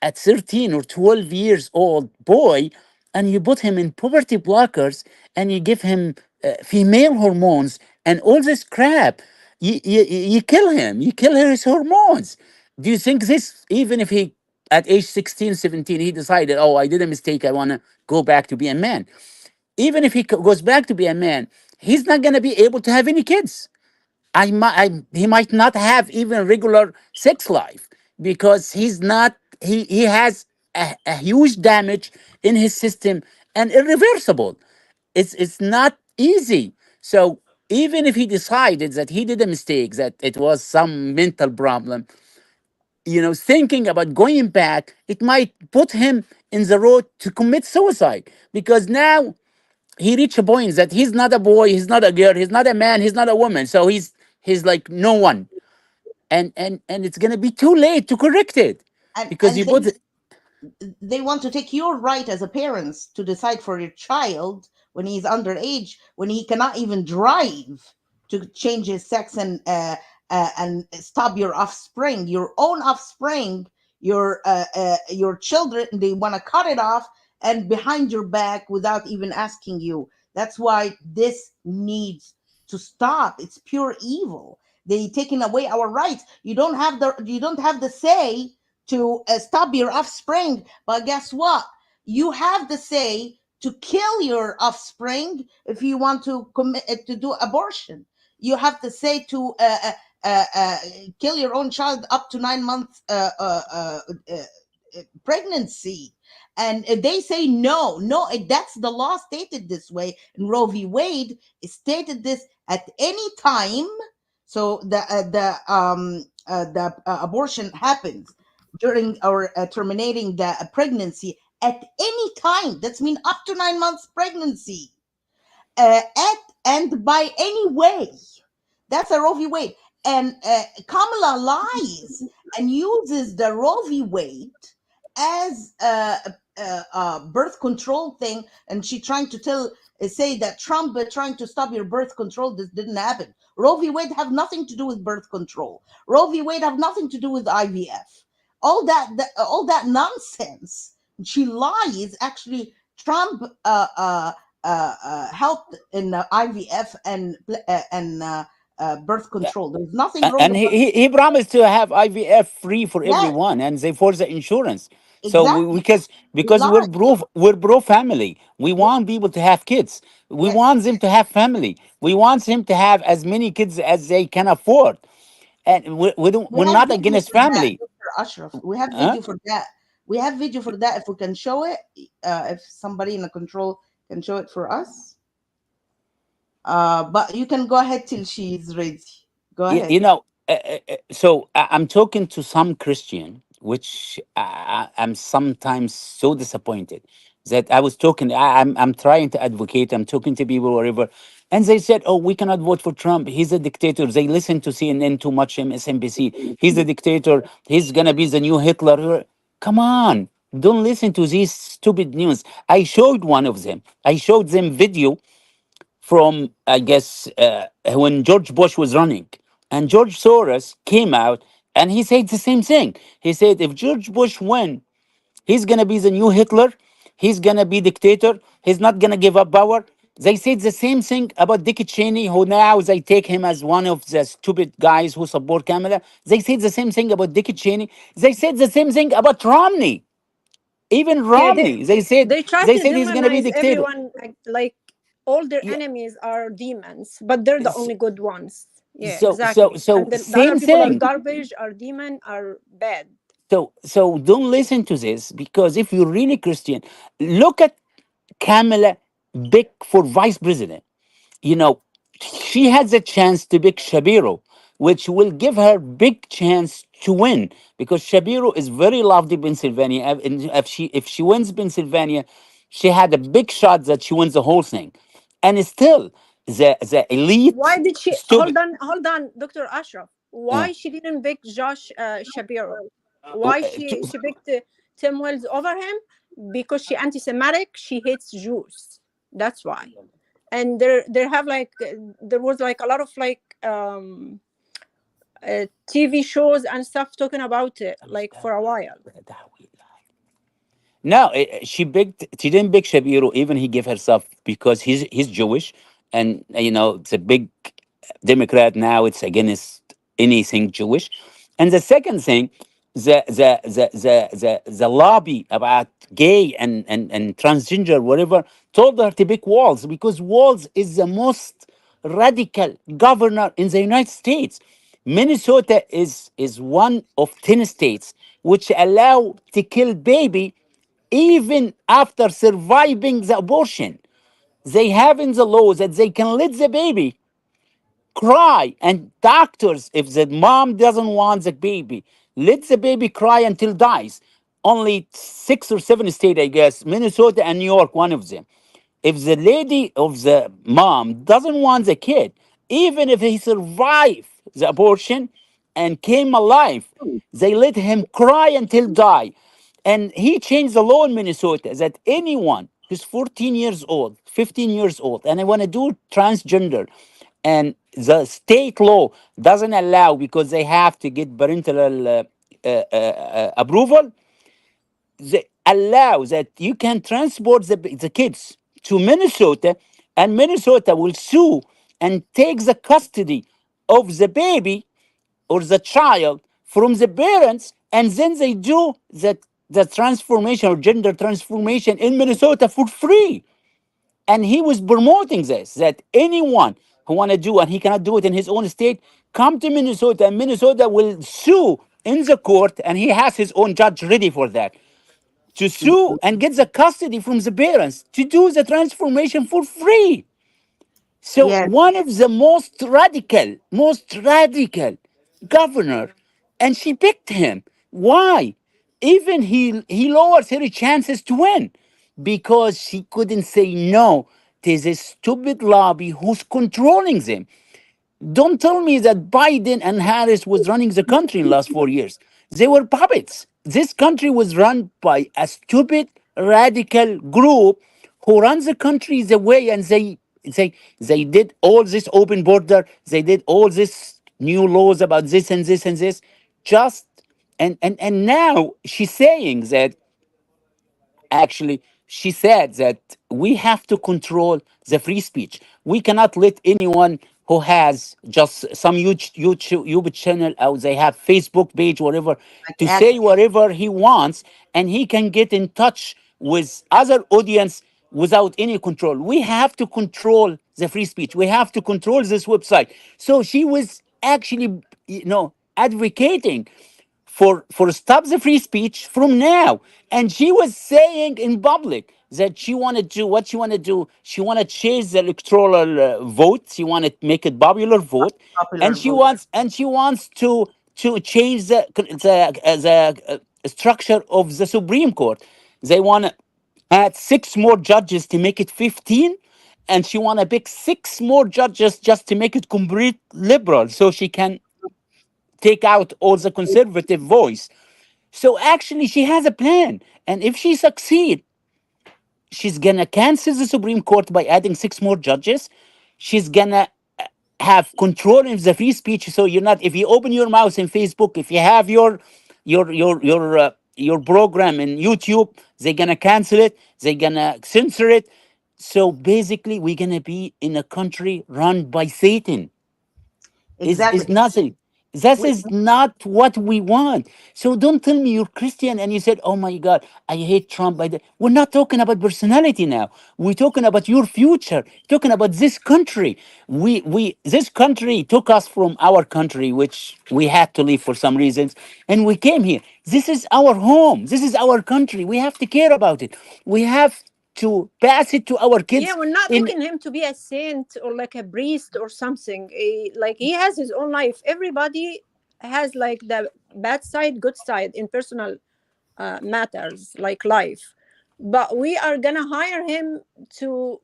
S10: at 13 or 12 years old boy and you put him in puberty blockers and you give him female hormones and all this crap, you kill him. You kill his hormones. Do you think this, even if he at age 16, 17, he decided, oh, I did a mistake, I want to go back to be a man. Even if he goes back to be a man, he's not going to be able to have any kids. He might not have even regular sex life because he has a huge damage in his system and irreversible. It's not easy. So even if he decided that he did a mistake, that it was some mental problem, thinking about going back, it might put him in the road to commit suicide because now he reached a point that he's not a boy, he's not a girl, he's not a man, he's not a woman. So he's like no one, and it's gonna be too late to correct it because
S4: and
S10: you put it.
S4: they want to take your right as a parents to decide for your child when he's underage, when he cannot even drive, to change his sex and stop your offspring, your own offspring, your children. They want to cut it off and behind your back without even asking you. That's why this needs to stop. It's pure evil. They taking away our rights. You don't have the say to stop your offspring. But guess what? You have the say to kill your offspring if you want to commit to do abortion. You have the say to kill your own child up to 9 months pregnancy. And they say no, no, that's the law stated this way. And Roe v. Wade stated this at any time. So the abortion happens during or terminating the pregnancy at any time. That's mean up to 9 months pregnancy, at and by any way. That's a Roe v. Wade. And Kamala lies and uses the Roe v. Wade as a birth control thing, and she trying to say that Trump trying to stop your birth control. This didn't happen. Roe v. Wade have nothing to do with birth control. Roe v. Wade have nothing to do with IVF. All that nonsense. She lies. Actually, Trump helped in IVF and birth control. There's nothing wrong
S10: And
S4: about
S10: he promised to have IVF free for
S4: that.
S10: everyone, and they force the insurance. So
S4: Exactly.
S10: because
S4: He lied.
S10: we're pro family. We
S4: Yeah,
S10: want people to have kids. We
S4: yes.
S10: want them to have family. We want them to have as many kids as they can afford. And
S4: We
S10: we're
S4: have
S10: not
S4: video
S10: against
S4: for that,
S10: family.
S4: Dr. Ashraf. We have
S10: Huh?
S4: video for that. We have video for that. If we can show it, if somebody in the control can show it for us. But you can go ahead till she's ready. Go ahead.
S10: You know, so I'm talking to some Christian, which I'm sometimes so disappointed that I was talking. I'm trying to advocate. I'm talking to people wherever, and they said, "Oh, we cannot vote for Trump. He's a dictator." They listen to CNN too much, MSNBC. He's a dictator. He's gonna be the new Hitler. Come on, don't listen to these stupid news. I showed one of them. I showed them video from, I guess, when George Bush was running. And George Soros came out and he said the same thing. He said, if George Bush win, he's going to be the new Hitler. He's going to be dictator. He's not going to give up power. They said the same thing about Dick Cheney, who now they take him as one of the stupid guys who support Kamala. They said the same thing about Dick Cheney. They said the same thing about Romney. Even
S5: Yeah,
S10: Romney,
S5: they try
S10: they
S5: to
S10: said he's going to be
S5: demonize
S10: dictator.
S5: everyone, like all their
S10: Yeah.
S5: enemies are demons, but they're the only good ones. Yeah, exactly.
S10: So
S5: And the other
S10: same
S5: people are
S10: thing.
S5: garbage, are demon, are bad.
S10: So don't listen to this, because if you're really Christian, look at Kamala Bick for vice president. You know, she has a chance to pick Shapiro, which will give her big chance to win, because Shapiro is very loved in Pennsylvania. And if she wins Pennsylvania, she had a big shot that she wins the whole thing. And still, the
S5: Why
S10: elite
S5: did she
S10: stupid.
S5: hold on, Dr. Ashraf?
S10: Uh,
S5: Why she didn't pick Josh Shapiro?
S10: uh,
S5: Why she picked Tim Wells over him? Because she anti-Semitic. She hates Jews. That's why. And there have like there was like a lot of like TV shows and stuff talking about it like for a while.
S10: No, she didn't pick Shapiro. Even he gave herself, because he's Jewish, and it's a big Democrat now. It's against anything Jewish. And the second thing, the lobby about gay and transgender whatever told her to pick Walz, because Walz is the most radical governor in the United States. Minnesota is one of 10 states which allow to kill baby even after surviving the abortion. They have in the law that they can let the baby cry, and doctors, if the mom doesn't want the baby, let the baby cry until dies. Only 6 or 7 states, I guess, Minnesota and New York, one of them. If the lady of the mom doesn't want the kid, even if he survived the abortion and came alive, they let him cry until die. And he changed the law in Minnesota that anyone who's 14 years old, 15 years old, and I want to do transgender, and the state law doesn't allow, because they have to get parental approval, they allow that you can transport the kids to Minnesota, and Minnesota will sue and take the custody of the baby or the child from the parents and then they do the transformation or gender transformation in Minnesota for free. And he was promoting this, that anyone who want to do and he cannot do it in his own state, come to Minnesota, and Minnesota will sue in the court, and he has his own judge ready for that, to sue and get the custody from the parents to do the transformation for free. So
S4: Yes,
S10: one of the most radical governor, and she picked him. Why? Even he lowers her chances to win because she couldn't say no to this stupid lobby who's controlling them. Don't tell me that Biden and Harris was running the country in the last 4 years. They were puppets. This country was run by a stupid radical group who runs the country the way, and they did all this open border. They did all this new laws about this and this and this. Just and now she's saying that actually she said that we have to control the free speech. We cannot let anyone who has just some YouTube channel or they have Facebook page, whatever,
S4: like
S10: to
S4: act.
S10: say whatever he wants, and he can get in touch with other audience without any control. We have to control the free speech. We have to control this website. So she was actually, advocating for stop the free speech from now. And she was saying in public that she wanted to what she wanted to do. She wanted to change the electoral vote. She wanted to make it popular vote, and
S4: Popular
S10: she
S4: vote.
S10: wants to change the structure of the Supreme Court. They want to add six more judges to make it 15, and she want to pick six more judges just to make it complete liberal, so she can take out all the conservative voice. So actually, she has a plan, and if she succeed, she's gonna cancel the Supreme Court by adding six more judges. She's gonna have control of the free speech. So you're not, if you open your mouth in Facebook, if you have your program in YouTube, they're gonna cancel it. They're gonna censor it. So basically, we're gonna be in a country run by Satan. Is
S4: Exactly.
S10: nothing. That
S4: We,
S10: is not what we want. So don't tell me you're Christian and you said, "Oh my God, I hate Trump." We're not talking about personality now. We're talking about your future. Talking about this country. This country took us from our country, which we had to leave for some reasons, and we came here. This is our home. This is our country. We have to care about it. We have to pass it to our
S5: Yeah,
S10: kids.
S5: we're not
S10: In
S5: taking him to be a saint or like a priest or something. Like he has his own life. Everybody has like the bad side, good side in personal matters, like life. But we are gonna hire him to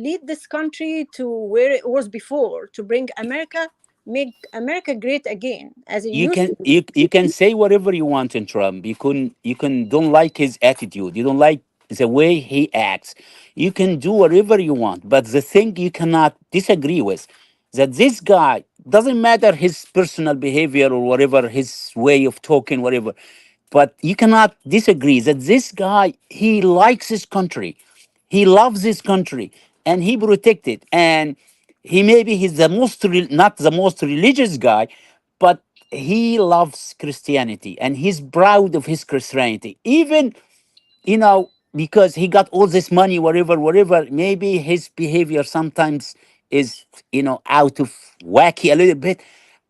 S5: lead this country to where it was before, to bring America, make America great again, as it
S10: you
S5: used
S10: can
S5: to be.
S10: you can say whatever you want in Trump. You can don't like his attitude. You don't like the way he acts. You can do whatever you want. But the thing you cannot disagree with, that this guy, doesn't matter his personal behavior or whatever, his way of talking, whatever. But you cannot disagree that this guy, he likes his country. He loves his country and he protect it. And he's the not the most religious guy, but he loves Christianity and he's proud of his Christianity. Even, because he got all this money, whatever, maybe his behavior sometimes is, out of wacky a little bit.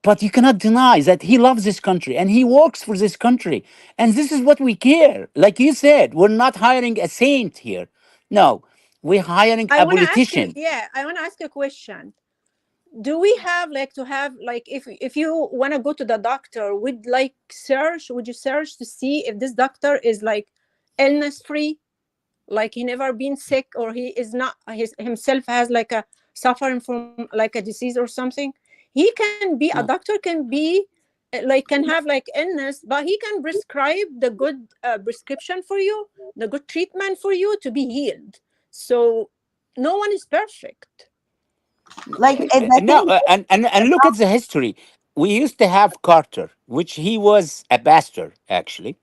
S10: But you cannot deny that he loves this country and he works for this country. And this is what we care. Like you said, we're not hiring a saint here. No, we're hiring
S5: I
S10: a
S5: want to ask you,
S10: politician.
S5: yeah, I want to ask you a question. Do we have like to have like if you want to go to the doctor, would you search to see if this doctor is like illness free, like he never been sick, or he is not himself has like a suffering from like a disease or something? He can be a
S10: No.
S5: doctor, can be like can have like illness, but he can prescribe the good prescription for you, the good treatment for you to be healed. So no one is perfect.
S4: like, and the
S10: No,
S4: thing
S10: and look at the history. We used to have Carter, which he was a bastard, actually.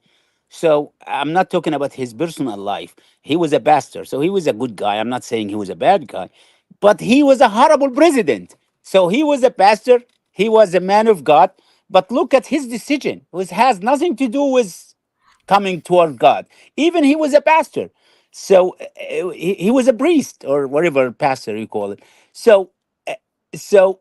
S10: So I'm not talking about his personal life. He was a bastard. So he was a good guy. I'm not saying he was a bad guy, but he was a horrible president. So he was a pastor. He was a man of God, But look at his decision, which has nothing to do with coming toward God. Even he was a pastor. So he was a priest or whatever pastor you call it. So, uh, so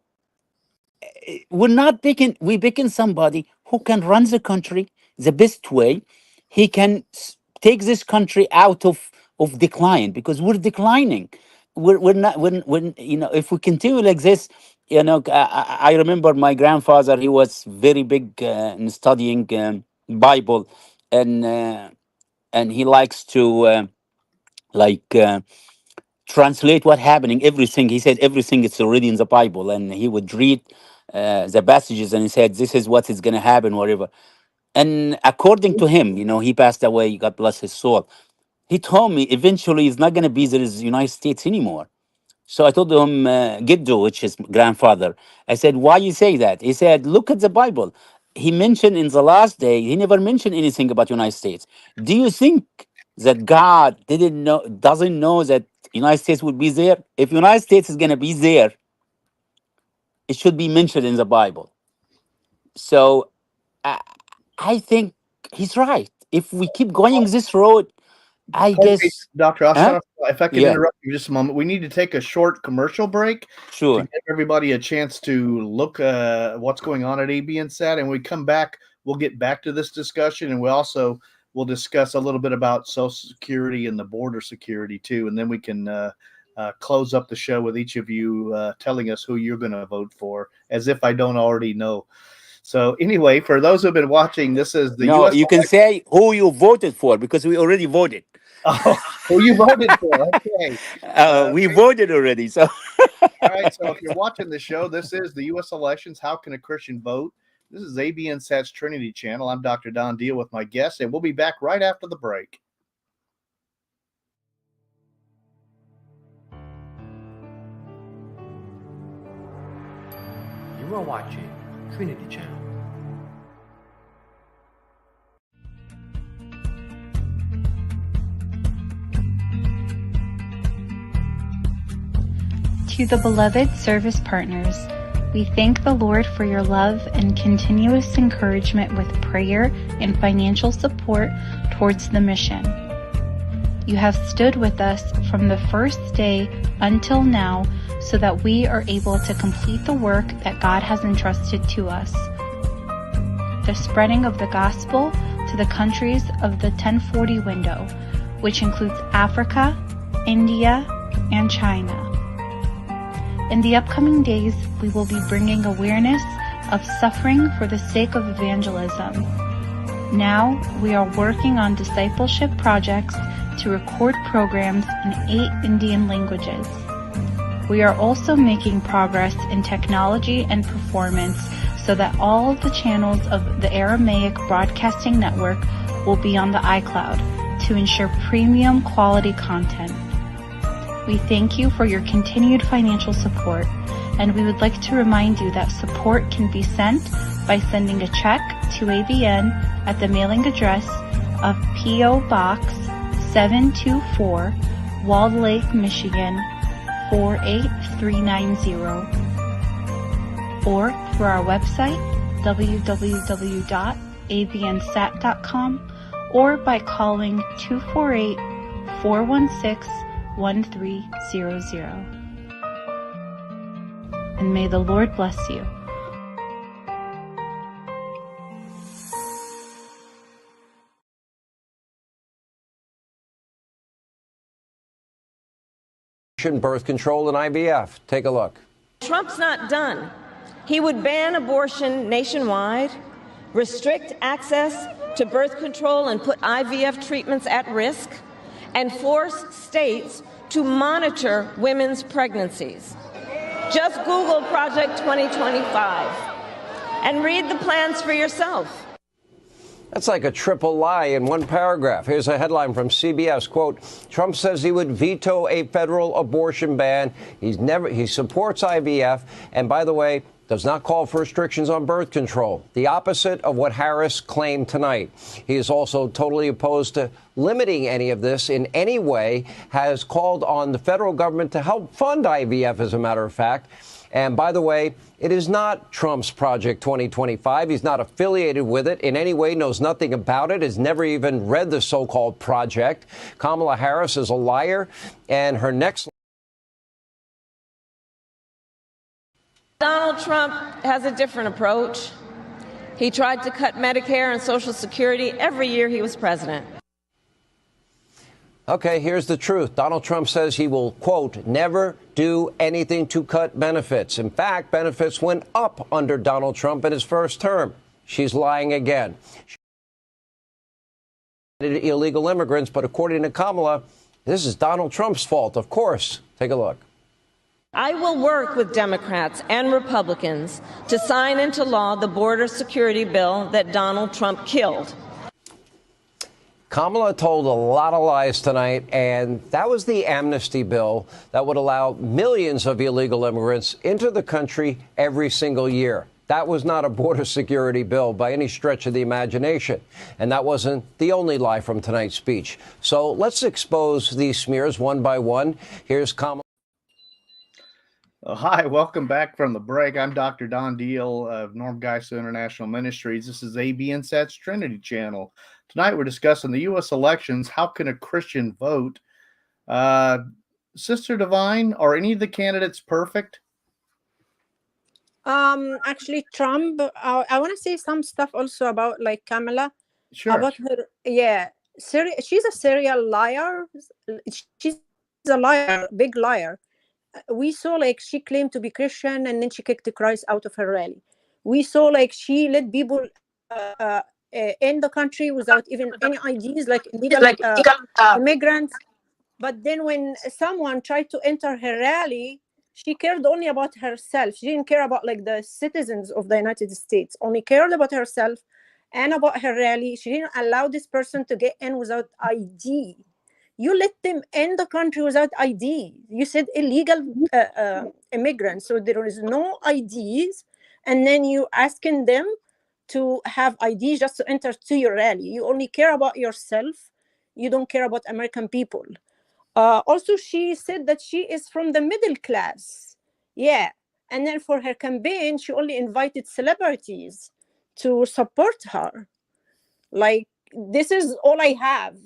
S10: we're not picking, we picking somebody who can run the country the best way. He can take this country out of decline, because we're declining. We're not, when you know, if we continue like this, you know, I remember my grandfather, he was very big in studying Bible, and he likes to like translate what happening, everything. He said everything is already in the Bible, and he would read the passages, and he said this is what is going to happen, whatever. And according to him, you know, he passed away, God bless his soul. He told me eventually it's not going to be the United States anymore. So I told him, Giddu, which is grandfather, I said, why you say that? He said, look at the Bible. He mentioned in the last day, he never mentioned anything about United States. Do you think that God doesn't know that United States would be there? If United States is going to be there, it should be mentioned in the Bible. So I, I think he's right. If we keep going this road, I
S3: Okay,
S10: guess,
S3: Dr.
S10: huh?
S3: Ostroff, if I can
S10: Yeah,
S3: interrupt you just a moment, we need to take a short commercial break to
S10: sure.
S3: give everybody a chance to look what's going on at ABNSAT. And when we come back, we'll get back to this discussion, and we'll discuss a little bit about Social Security and the border security too, and then we can close up the show with each of you telling us who you're going to vote for, as if I don't already know. So anyway, for those who've been watching, this is the
S10: No,
S3: U.S.
S10: you can say who you voted for, because we already voted.
S3: Oh, who you voted for? Okay.
S10: We voted already. So
S3: All right. So if you're watching the show, this is the U.S. elections. How can a Christian vote? This is ABNSAT's Trinity Channel. I'm Dr. Don Deal with my guests, and we'll be back right after the break.
S2: You are watching Trinity Channel.
S1: To the beloved service partners, we thank the Lord for your love and continuous encouragement with prayer and financial support towards the mission. You have stood with us from the first day until now so that we are able to complete the work that God has entrusted to us. The spreading of the gospel to the countries of the 1040 window, which includes Africa, India, and China. In the upcoming days, we will be bringing awareness of suffering for the sake of evangelism. Now, we are working on discipleship projects to record programs in 8 Indian languages. We are also making progress in technology and performance so that all the channels of the Aramaic Broadcasting Network will be on the iCloud to ensure premium quality content. We thank you for your continued financial support, and we would like to remind you that support can be sent by sending a check to ABN at the mailing address of P.O. Box 724, Walled Lake, Michigan 48390, or through our website www.abnsat.com, or by calling 248-416-1300. And may the Lord bless you.
S8: Birth control and IVF. Take a look.
S11: Trump's not done. He would ban abortion nationwide, restrict access to birth control and put IVF treatments at risk, and force states to monitor women's pregnancies. Just Google Project 2025 and read the plans for yourself.
S8: That's like a triple lie in one paragraph. Here's a headline from CBS, quote, Trump says he would veto a federal abortion ban. He supports IVF, and by the way, does not call for restrictions on birth control. The opposite of what Harris claimed tonight. He is also totally opposed to limiting any of this in any way, has called on the federal government to help fund IVF, as a matter of fact. And by the way, it is not Trump's Project 2025. He's not affiliated with it in any way, knows nothing about it, has never even read the so-called project. Kamala Harris is a liar, and her next...
S11: Donald Trump has a different approach. He tried to cut Medicare and Social Security every year he was president.
S8: Okay, here's the truth. Donald Trump says he will, quote, never do anything to cut benefits. In fact, benefits went up under Donald Trump in his first term. She's lying again. Illegal immigrants, but according to Kamala, this is Donald Trump's fault, of course. Take a look.
S11: I will work with Democrats and Republicans to sign into law the border security bill that Donald Trump killed.
S8: Kamala told a lot of lies tonight, and that was the amnesty bill that would allow millions of illegal immigrants into the country every single year. That was not a border security bill by any stretch of the imagination. And that wasn't the only lie from tonight's speech. So let's expose these smears one by one. Here's Kamala.
S3: Hi, welcome back from the break. I'm Dr. Don Deal of Norm Geisler International Ministries. This is ABNSAT's Trinity Channel. Tonight we're discussing the U.S. elections. How can a Christian vote? Sister Divine, are any of the candidates perfect?
S5: Actually, Trump. I want to say some stuff also about like Kamala.
S3: Sure.
S5: About her, yeah. She's a serial liar. She's a liar, big liar. We saw like she claimed to be Christian and then she kicked Christ out of her rally. We saw like she let people in the country without even any IDs, like illegal immigrants. But then when someone tried to enter her rally, she cared only about herself. She didn't care about like the citizens of the United States, only cared about herself and about her rally. She didn't allow this person to get in without ID. You let them in the country without ID. You said illegal immigrants, so there is no IDs, and then you asking them to have IDs just to enter to your rally. You only care about yourself. You don't care about American people. Also, she said that she is from the middle class. Yeah, and then for her campaign, she only invited celebrities to support her. Like, this is all I have.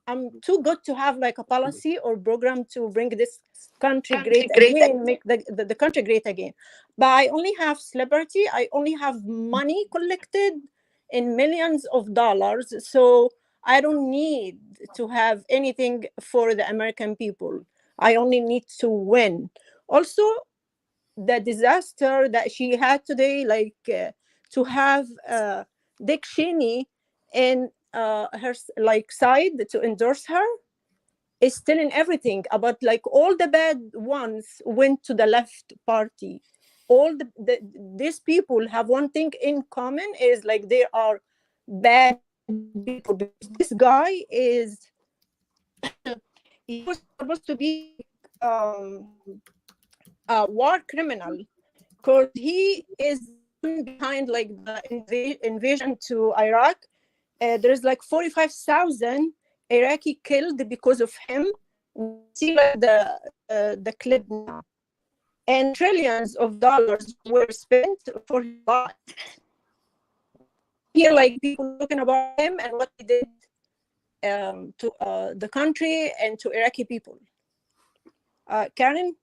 S5: I'm too good to have like a policy or program to bring this country great again, make the country great again. But I only have celebrity. I only have money collected in millions of dollars. So I don't need to have anything for the American people. I only need to win. Also, the disaster that she had today, like to have Dick Cheney in her like side to endorse her, is still in everything about like all the bad ones went to the left party. All these people have one thing in common, is like they are bad people. This guy is he was supposed to be a war criminal because he is behind like the invasion to Iraq. There's like 45,000 Iraqi killed because of him. We see like the clip now, and trillions of dollars were spent for his life. Here, like people talking about him and what he did to the country and to Iraqi people. Karen.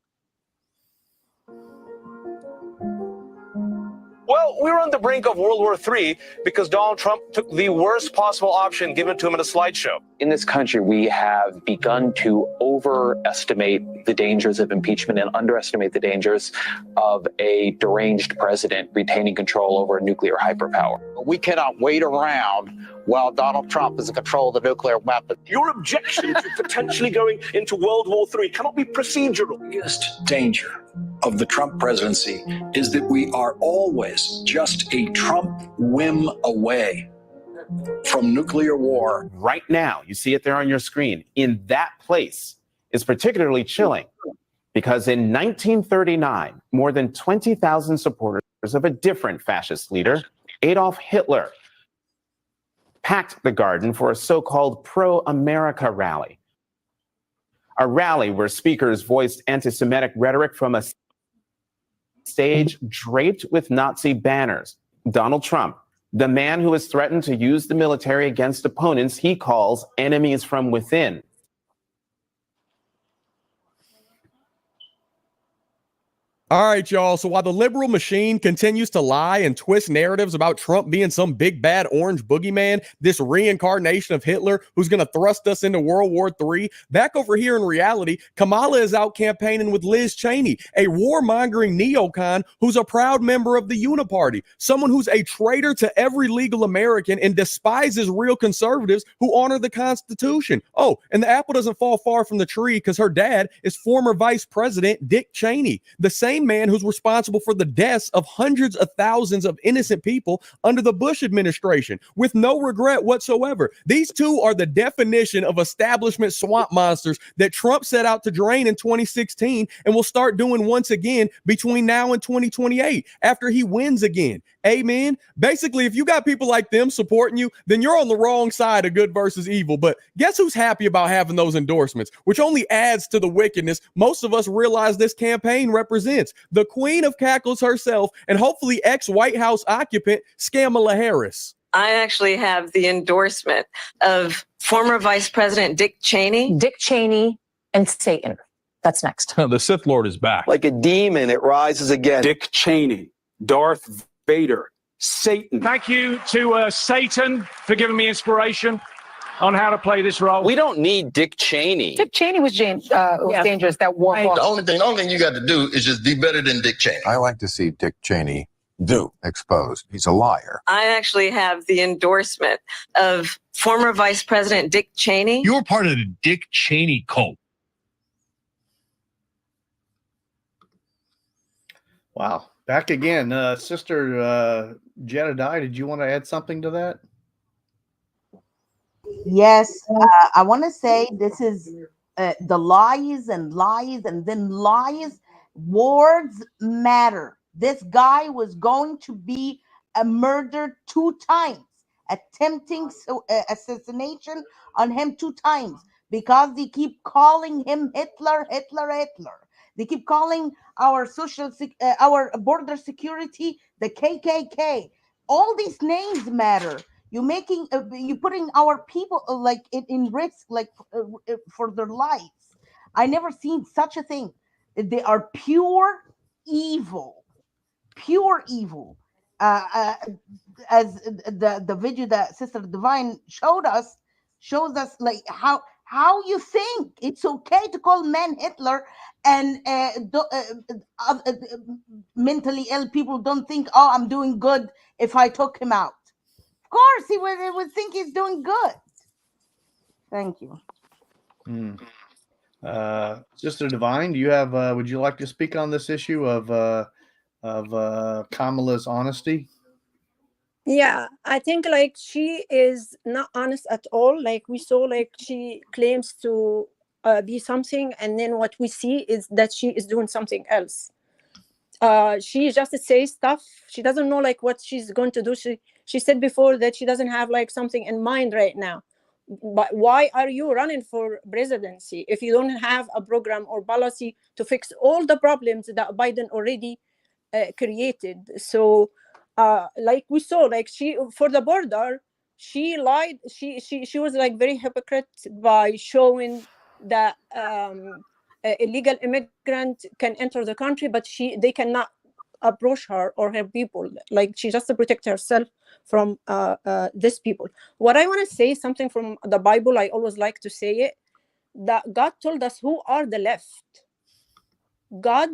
S12: Well, we were on the brink of World War III because Donald Trump took the worst possible option given to him in a slideshow.
S13: In this country, we have begun to overestimate the dangers of impeachment and underestimate the dangers of a deranged president retaining control over a nuclear hyperpower.
S14: We cannot wait around while Donald Trump is in control of the nuclear weapon.
S12: Your objection to potentially going into World War III cannot be procedural.
S15: The biggest danger of the Trump presidency is that we are always just a Trump whim away from nuclear war.
S16: Right now, you see it there on your screen. In that place is particularly chilling because in 1939, more than 20,000 supporters of a different fascist leader, Adolf Hitler, packed the garden for a so-called pro-America rally. A rally where speakers voiced anti-Semitic rhetoric from a stage draped with Nazi banners. Donald Trump, the man who has threatened to use the military against opponents he calls enemies from within.
S17: All right, y'all. So while the liberal machine continues to lie and twist narratives about Trump being some big bad orange boogeyman, this reincarnation of Hitler who's going to thrust us into World War III, back over here in reality, Kamala is out campaigning with Liz Cheney, a warmongering neocon who's a proud member of the Uniparty, someone who's a traitor to every legal American and despises real conservatives who honor the Constitution. Oh, and the apple doesn't fall far from the tree because her dad is former Vice President Dick Cheney, the same man who's responsible for the deaths of hundreds of thousands of innocent people under the Bush administration with no regret whatsoever. These two are the definition of establishment swamp monsters that Trump set out to drain in 2016 and will start doing once again between now and 2028 after he wins again. Amen. Basically, if you got people like them supporting you, then you're on the wrong side of good versus evil. But guess who's happy about having those endorsements, which only adds to the wickedness most of us realize this campaign represents? The queen of cackles herself, and hopefully ex-White House occupant, Kamala Harris.
S11: I actually have the endorsement of former Vice President Dick Cheney.
S18: Dick Cheney and Satan. That's next.
S19: The Sith Lord is back.
S20: Like a demon, it rises again.
S19: Dick Cheney, Darth Vader, Satan.
S21: Thank you to Satan for giving me inspiration on how to play this role.
S20: We don't need Dick Cheney.
S18: Dick Cheney was dangerous. That war.
S22: The only thing you got to do is just be better than Dick Cheney.
S23: I like to see Dick Cheney exposed. He's a liar.
S11: I actually have the endorsement of former Vice President Dick Cheney.
S22: You're part of the Dick Cheney cult.
S3: Wow. Back again. Sister Jedediah, did you want to add something to that?
S4: Yes, I want to say this is the lies and lies and then lies. Words matter. This guy was going to be murdered 2 times, attempting assassination on him 2 times because they keep calling him Hitler. They keep calling our our border security the KKK. All these names matter. You're putting our people like in risk, like for their lives. I never seen such a thing. They are pure evil. As the video that Sister Divine shows us like how you think it's okay to call men Hitler, and mentally ill people don't think, oh, I'm doing good if I took him out. Of course, he would think he's doing good. Thank you.
S3: Sister Divine, do you have? Would you like to speak on this issue of Kamala's honesty?
S5: Yeah, I think like she is not honest at all. Like we saw, like she claims to be something, and then what we see is that she is doing something else. She just says stuff. She doesn't know like what she's going to do. She said before that she doesn't have like something in mind right now. But why are you running for presidency if you don't have a program or policy to fix all the problems that Biden already created? So like we saw, like she for the border, she lied. She was like very hypocrite by showing that illegal immigrant can enter the country, but they cannot approach her or her people. Like she just to protect herself from these people. What I want to say something from the Bible. I always like to say it, that God told us who are the left. God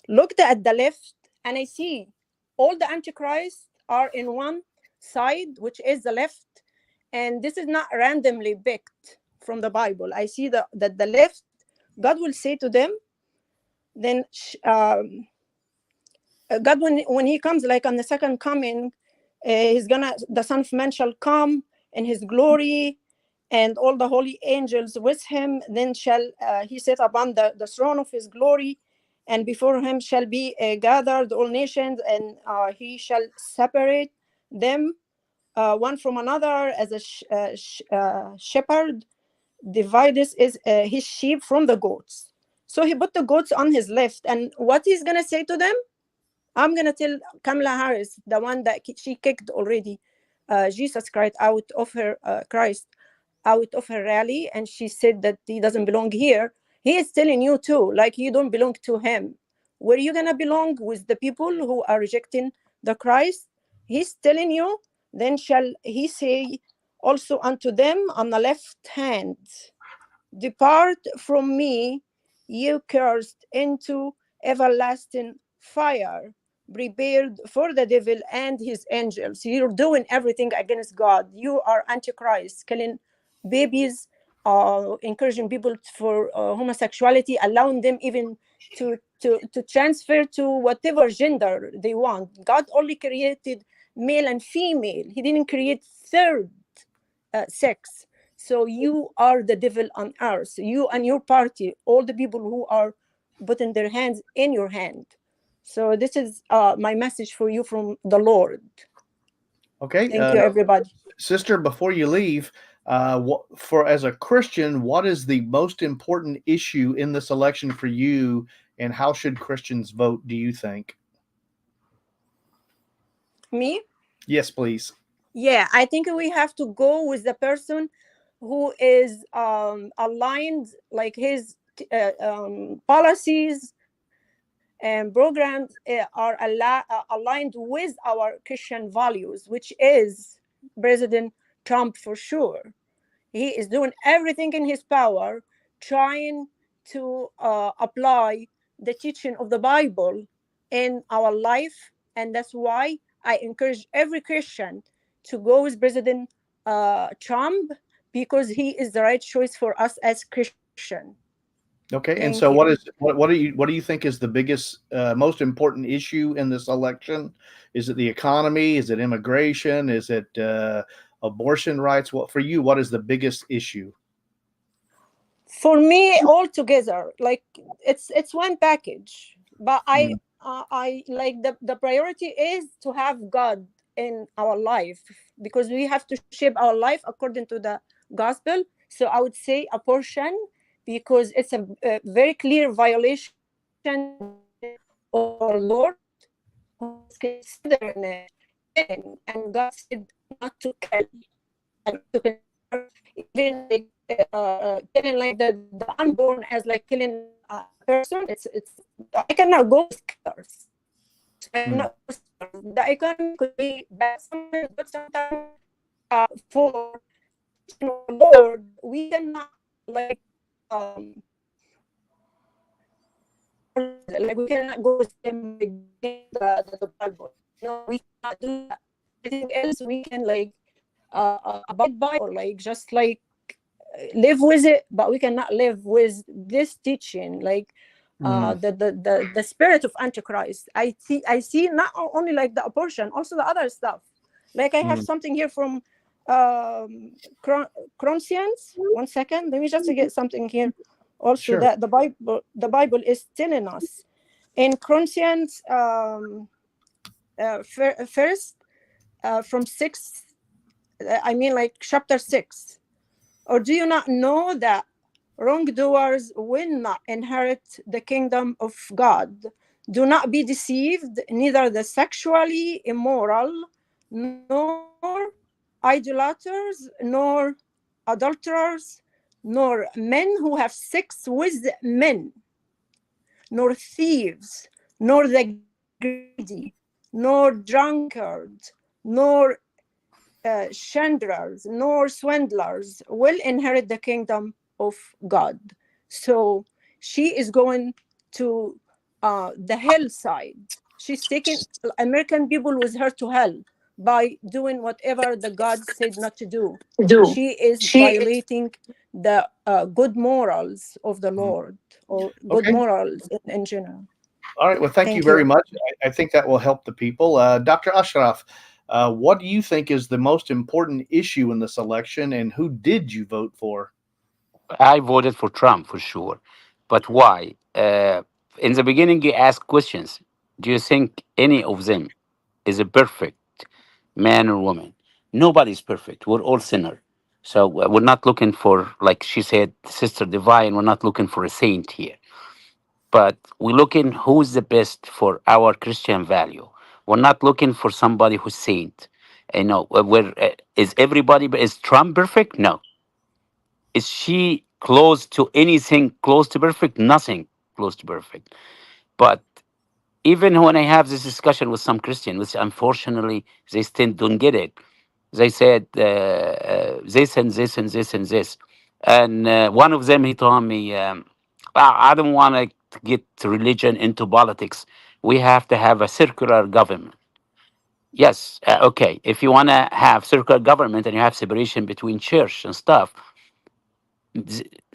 S5: looked at the left, and I see all the antichrists are in one side, which is the left, and this is not randomly picked from the Bible. I see that the left, God will say to them, then God, when he comes like on the second coming, the Son of Man shall come in his glory, and all the holy angels with him. Then shall he sit upon the throne of his glory, and before him shall be gathered all nations, and he shall separate them one from another, as a shepherd divides his sheep from the goats. So he put the goats on his left, and what he's gonna say to them? I'm gonna tell Kamala Harris, the one that she kicked already, Jesus Christ out of her rally, and she said that he doesn't belong here. He is telling you too, like you don't belong to him. Where you gonna belong? With the people who are rejecting the Christ? He's telling you. Then shall he say also unto them on the left hand, depart from me, you cursed, into everlasting fire, prepared for the devil and his angels. You're doing everything against God. You are antichrist, killing babies, encouraging people for homosexuality, allowing them even to transfer to whatever gender they want. God only created male and female. He didn't create third sex. So you are the devil on earth. You and your party, all the people who are putting their hands in your hand. So this is my message for you from the Lord.
S3: Okay.
S5: Thank you, everybody.
S3: Sister, before you leave, as a Christian, what is the most important issue in this election for you, and how should Christians vote, do you think?
S5: Me?
S3: Yes, please.
S5: Yeah, I think we have to go with the person who is aligned, like his policies and programs are aligned with our Christian values, which is President Trump for sure. He is doing everything in his power, trying to apply the teaching of the Bible in our life. And that's why I encourage every Christian to go with President Trump, because he is the right choice for us as Christians.
S3: Okay, and
S5: Thank
S3: so
S5: you.
S3: what do you think is the biggest, most important issue in this election? Is it the economy? Is it immigration? Is it abortion rights? What for you? What is the biggest issue?
S5: For me, all together, like it's one package. But I like the priority is to have God in our life, because we have to shape our life according to the gospel. So I would say abortion, because it's a very clear violation of our Lord, who is considering killing, and God said not to kill, and to consider even like killing like the unborn as like killing a person. It's I cannot go with killers. I cannot go with killers. The economy could be bad sometimes, but sometimes for Lord, we cannot like like we cannot go with them against the Bible. No, we cannot do that. Anything else we can like abide by, or like just like live with it, but we cannot live with this teaching, like the spirit of Antichrist. I see not only like the abortion, also the other stuff. Like I have something here from Corinthians. 1 second, let me just get something here. Also,
S3: Sure.
S5: that the Bible is telling us in Corinthians first from 6. I mean, like chapter 6. Or do you not know that wrongdoers will not inherit the kingdom of God? Do not be deceived, neither the sexually immoral, nor idolaters, nor adulterers, nor men who have sex with men, nor thieves, nor the greedy, nor drunkards, nor slanderers, nor swindlers will inherit the kingdom of God. So she is going to the hell side. She's taking American people with her to hell by doing whatever the God said not to do. She is violating the good morals of the Lord, or good morals in general.
S3: All right. Well, thank you very much. I think that will help the people. Dr. Ashraf, what do you think is the most important issue in this election, and who did you vote for?
S10: I voted for Trump for sure. But why? In the beginning, you asked questions. Do you think any of them is a perfect man or woman? Nobody's perfect. We're all sinner. So we're not looking for, like she said, Sister Divine, we're not looking for a saint here. but we're looking who's the best for our Christian value. We're not looking for somebody who's saint. Is everybody? Is Trump perfect? No. Is she close to anything close to perfect? Nothing close to perfect. But even when I have this discussion with some Christian, which unfortunately they still don't get it, they said this and this and this and this. And one of them, he told me, I don't want to get religion into politics. We have to have a circular government. Yes, okay. If you want to have circular government and you have separation between church and stuff,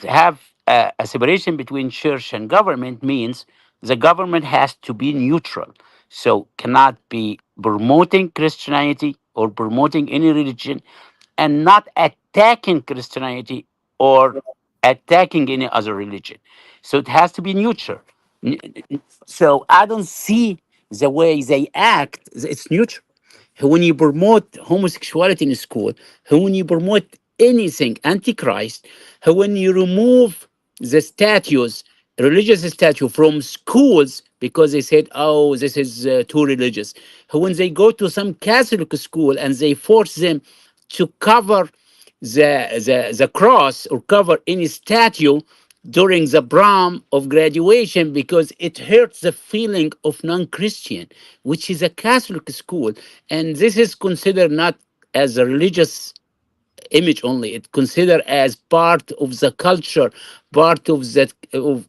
S10: have a separation between church and government means the government has to be neutral. So cannot be promoting Christianity or promoting any religion and not attacking Christianity or attacking any other religion. So it has to be neutral. So I don't see the way they act. It's neutral. When you promote homosexuality in school, when you promote anything antichrist, when you remove the statues, religious statue from schools because they said, oh, this is too religious. When they go to some Catholic school and they force them to cover the cross or cover any statue during the prom of graduation because it hurts the feeling of non-Christian, which is a Catholic school. And this is considered not as a religious image only. It's considered as part of the culture, part of that of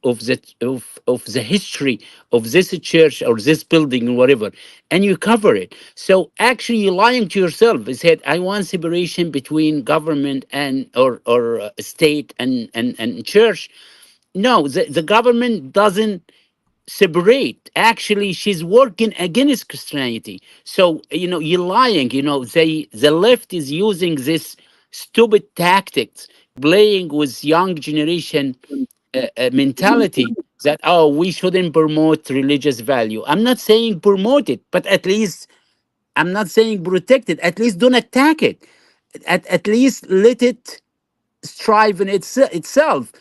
S10: the history of this church or this building or whatever, and you cover it. So actually, you're lying to yourself. It said, "I want separation between government and or state and church." No, the government doesn't separate. Actually, she's working against Christianity. So you're lying. The left is using this stupid tactics, playing with young generation mentality that we shouldn't promote religious value. I'm not saying promote it, but at least I'm not saying protect it. At least don't attack it. At least let it strive in itself.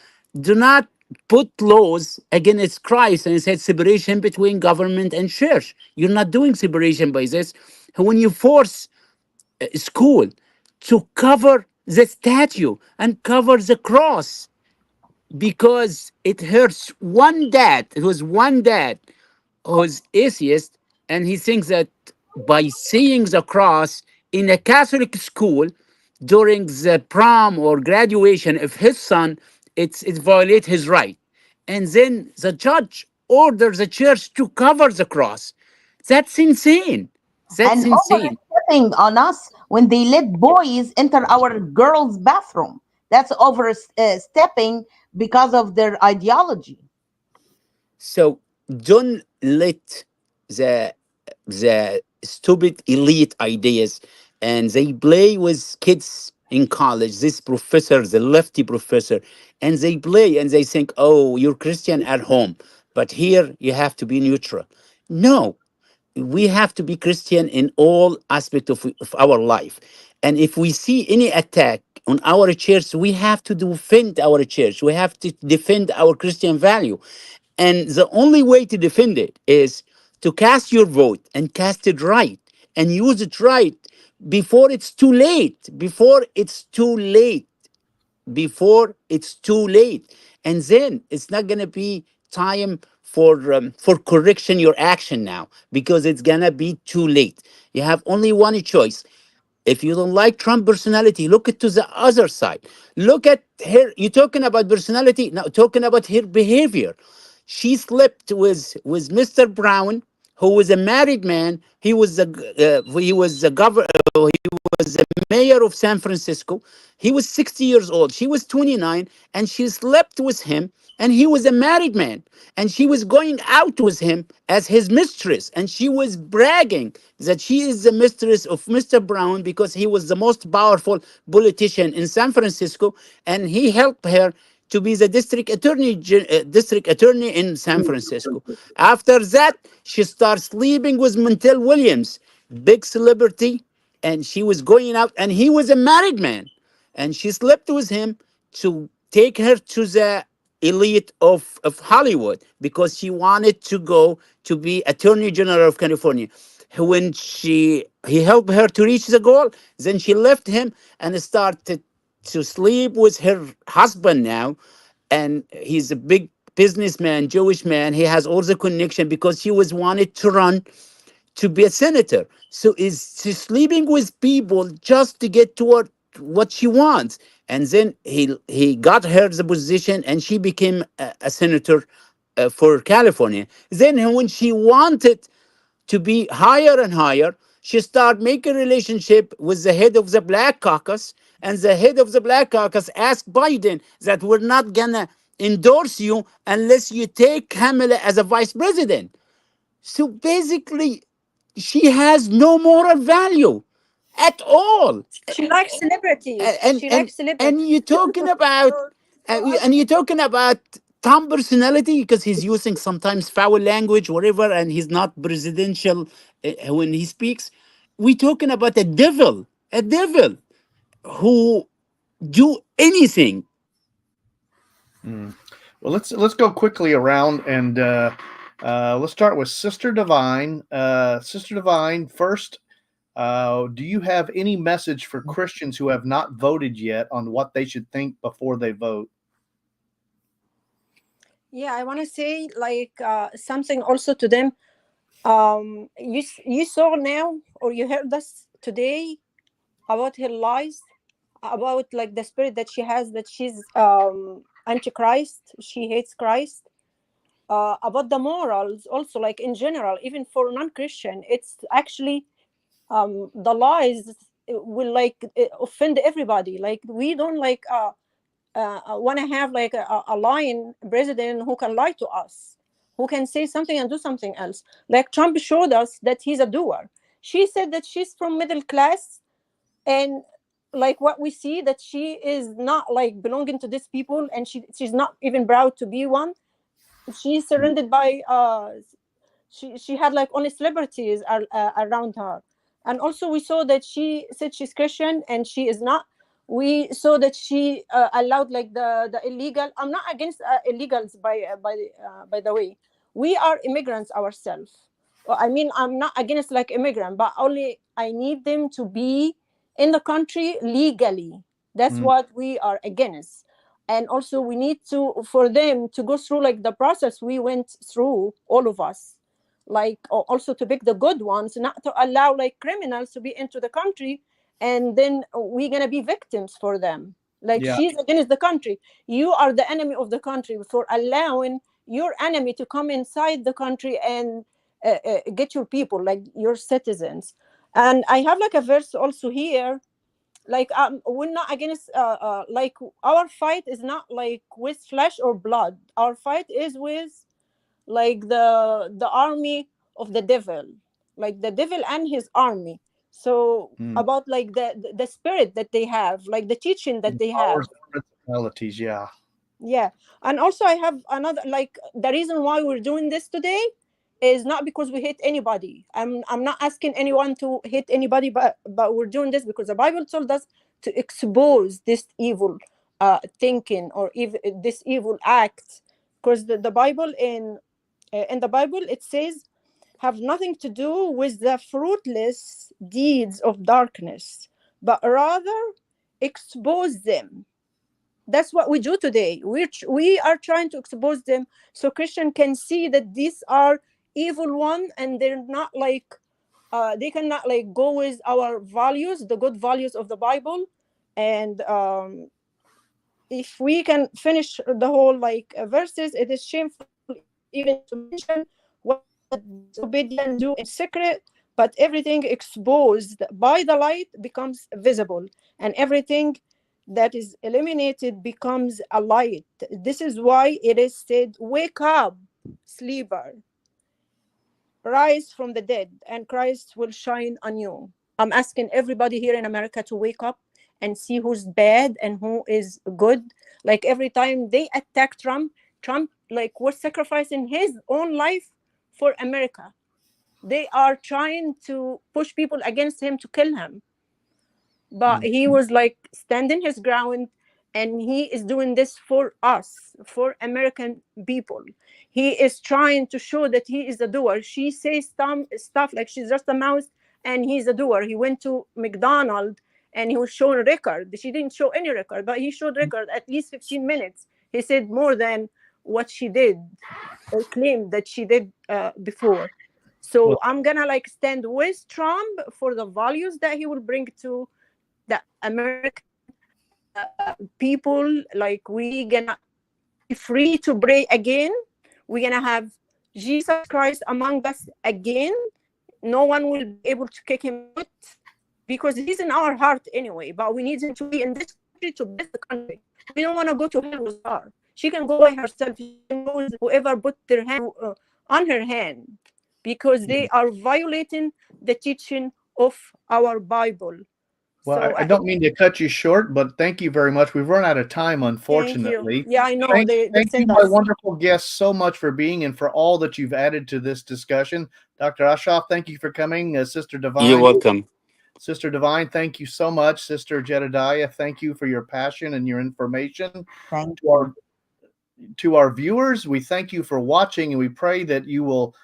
S10: Do not put laws against Christ and said separation between government and church. You're not doing separation by this. When you force school to cover the statue and cover the cross because it hurts one dad. It was one dad who's atheist, and he thinks that by seeing the cross in a Catholic school during the prom or graduation of his son, it violates his right. And then the judge orders the church to cover the cross. That's insane. That's
S4: And
S10: insane.
S4: overstepping on us when they let boys enter our girls' bathroom. That's overstepping because of their ideology.
S10: So don't let the stupid elite ideas and they play with kids in college, this professor, the lefty professor, and they play and they think, oh, you're Christian at home, but here you have to be neutral. No, we have to be Christian in all aspects of our life. And if we see any attack on our church, we have to defend our church. We have to defend our Christian value. And the only way to defend it is to cast your vote and cast it right and use it right before it's too late. Before it's too late. Before it's too late. And then it's not going to be time for correction your action now because it's going to be too late. You have only one choice. If you don't like Trump personality, look at to the other side. Look at her. You're talking about personality, now talking about her behavior. She slept with Mr. Brown, who was a married man. He was the governor. He was the mayor of San Francisco. He was 60 years old. She was 29, and she slept with him. And he was a married man, and she was going out with him as his mistress, and she was bragging that she is the mistress of Mr. Brown because he was the most powerful politician in San Francisco, and he helped her to be the district attorney in San Francisco. After that, she started sleeping with Montel Williams, big celebrity, and she was going out, and he was a married man, and she slept with him to take her to the elite of Hollywood because she wanted to go to be Attorney General of California. When he helped her to reach the goal, then she left him and started to sleep with her husband now. And he's a big businessman, Jewish man. He has all the connection because he was wanted to run to be a senator. So is she sleeping with people just to get toward what she wants? And then he got her the position, and she became a senator for California. Then when she wanted to be higher and higher, she started making relationship with the head of the Black Caucus, and the head of the Black Caucus asked Biden that we're not gonna endorse you unless you take Kamala as a vice president. So basically, she has no moral value at all.
S5: She likes celebrities.
S10: And
S5: She
S10: and
S5: likes celebrities.
S10: and you're talking about and you're talking about Trump personality because he's using sometimes foul language, whatever, and he's not presidential when he speaks. We're talking about a devil who do anything.
S3: Well, let's go quickly around and let's start with Sister Divine. Sister Divine, first, do you have any message for Christians who have not voted yet on what they should think before they vote?
S5: Yeah, I want to say something also to them. You saw now, or you heard us today about her lies, about like the spirit that she has, that she's antichrist, she hates Christ. About the morals also, like in general, even for non-Christian, it's actually the lies will offend everybody. Like we don't want to have like a lying president who can lie to us, who can say something and do something else. Like Trump showed us that he's a doer. She said that she's from middle class, and like what we see, that she is not like belonging to these people, and she's not even proud to be one. She's surrounded by she had like only celebrities around her. And also we saw that she said she's Christian and she is not. We saw that she allowed like the illegal. I'm not against illegals by the way. We are immigrants ourselves. Well, I mean, I'm not against like immigrant, but only I need them to be in the country legally. That's what we are against. And also we need to, for them to go through like the process we went through, all of us, like also to pick the good ones, not to allow like criminals to be into the country, and then we're gonna be victims for them. Like she's against the country. You are the enemy of the country for allowing your enemy to come inside the country and get your people, like your citizens. And I have like a verse also here, like we're not against like our fight is not like with flesh or blood. Our fight is with like the army of the devil, like the devil and his army. So about like the spirit that they have, like the teaching that they have.
S3: Powers and principalities, yeah.
S5: Yeah. And also I have another, like the reason why we're doing this today is not because we hate anybody. I'm not asking anyone to hate anybody, but we're doing this because the Bible told us to expose this evil thinking or this evil act. Because the Bible in the Bible it says, have nothing to do with the fruitless deeds of darkness, but rather expose them. That's what we do today. We are trying to expose them so Christian can see that these are evil one, and they're not like they cannot like go with our values, the good values of the Bible. And if we can finish the whole like verses, it is shameful even to mention what disobedience do in secret, but everything exposed by the light becomes visible, and everything that is eliminated becomes a light. This is why it is said, wake up, sleeper, rise from the dead, and Christ will shine on you. I'm asking everybody here in America to wake up and see who's bad and who is good. Like every time they attack Trump like was sacrificing his own life for America. They are trying to push people against him to kill him. But he was like standing his ground and he is doing this for us, for American people. He is trying to show that he is a doer. She says some stuff like she's just a mouse and he's a doer. He went to McDonald's and he was showing a record. She didn't show any record, but he showed record at least 15 minutes. He said more than what she did or claimed that she did before. So
S3: Well,
S5: I'm gonna like stand with Trump for the values that he will bring to the American people. Like we gonna be free to pray again. We're gonna have Jesus Christ among us again. No one will be able to kick him out because he's in our heart anyway. But we need him to be in this country to bless the country. We don't want to go to hell with her. She can go by herself. She can go with whoever put their hand on her hand, because they are violating the teaching of our Bible.
S3: Well,
S5: So
S3: I don't mean to cut you short, but thank you very much. We've run out of time, unfortunately.
S5: Thank you. Yeah, I know.
S3: Thank
S5: They
S3: you,
S5: sent
S3: my
S5: us.
S3: wonderful guests, so much for being and for all that you've added to this discussion. Dr. Ashraf, thank you for coming. Sister Divine.
S10: You're welcome.
S3: Sister Divine, thank you so much. Sister Jedediah, thank you for your passion and your information.
S4: Thank
S3: you. To our viewers, we thank you for watching, and we pray that you will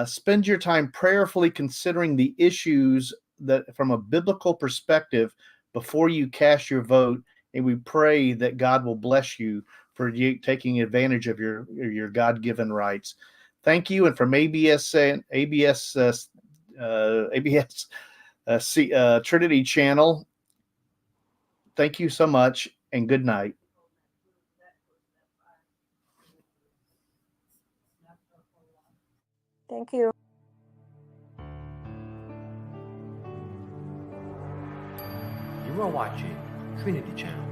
S3: spend your time prayerfully considering the issues that from a biblical perspective before you cast your vote, and we pray that God will bless you for you taking advantage of your God-given rights. Thank you, and from ABS Trinity Channel, thank you so much, and good night.
S5: Thank you.
S2: You are watching Trinity Channel.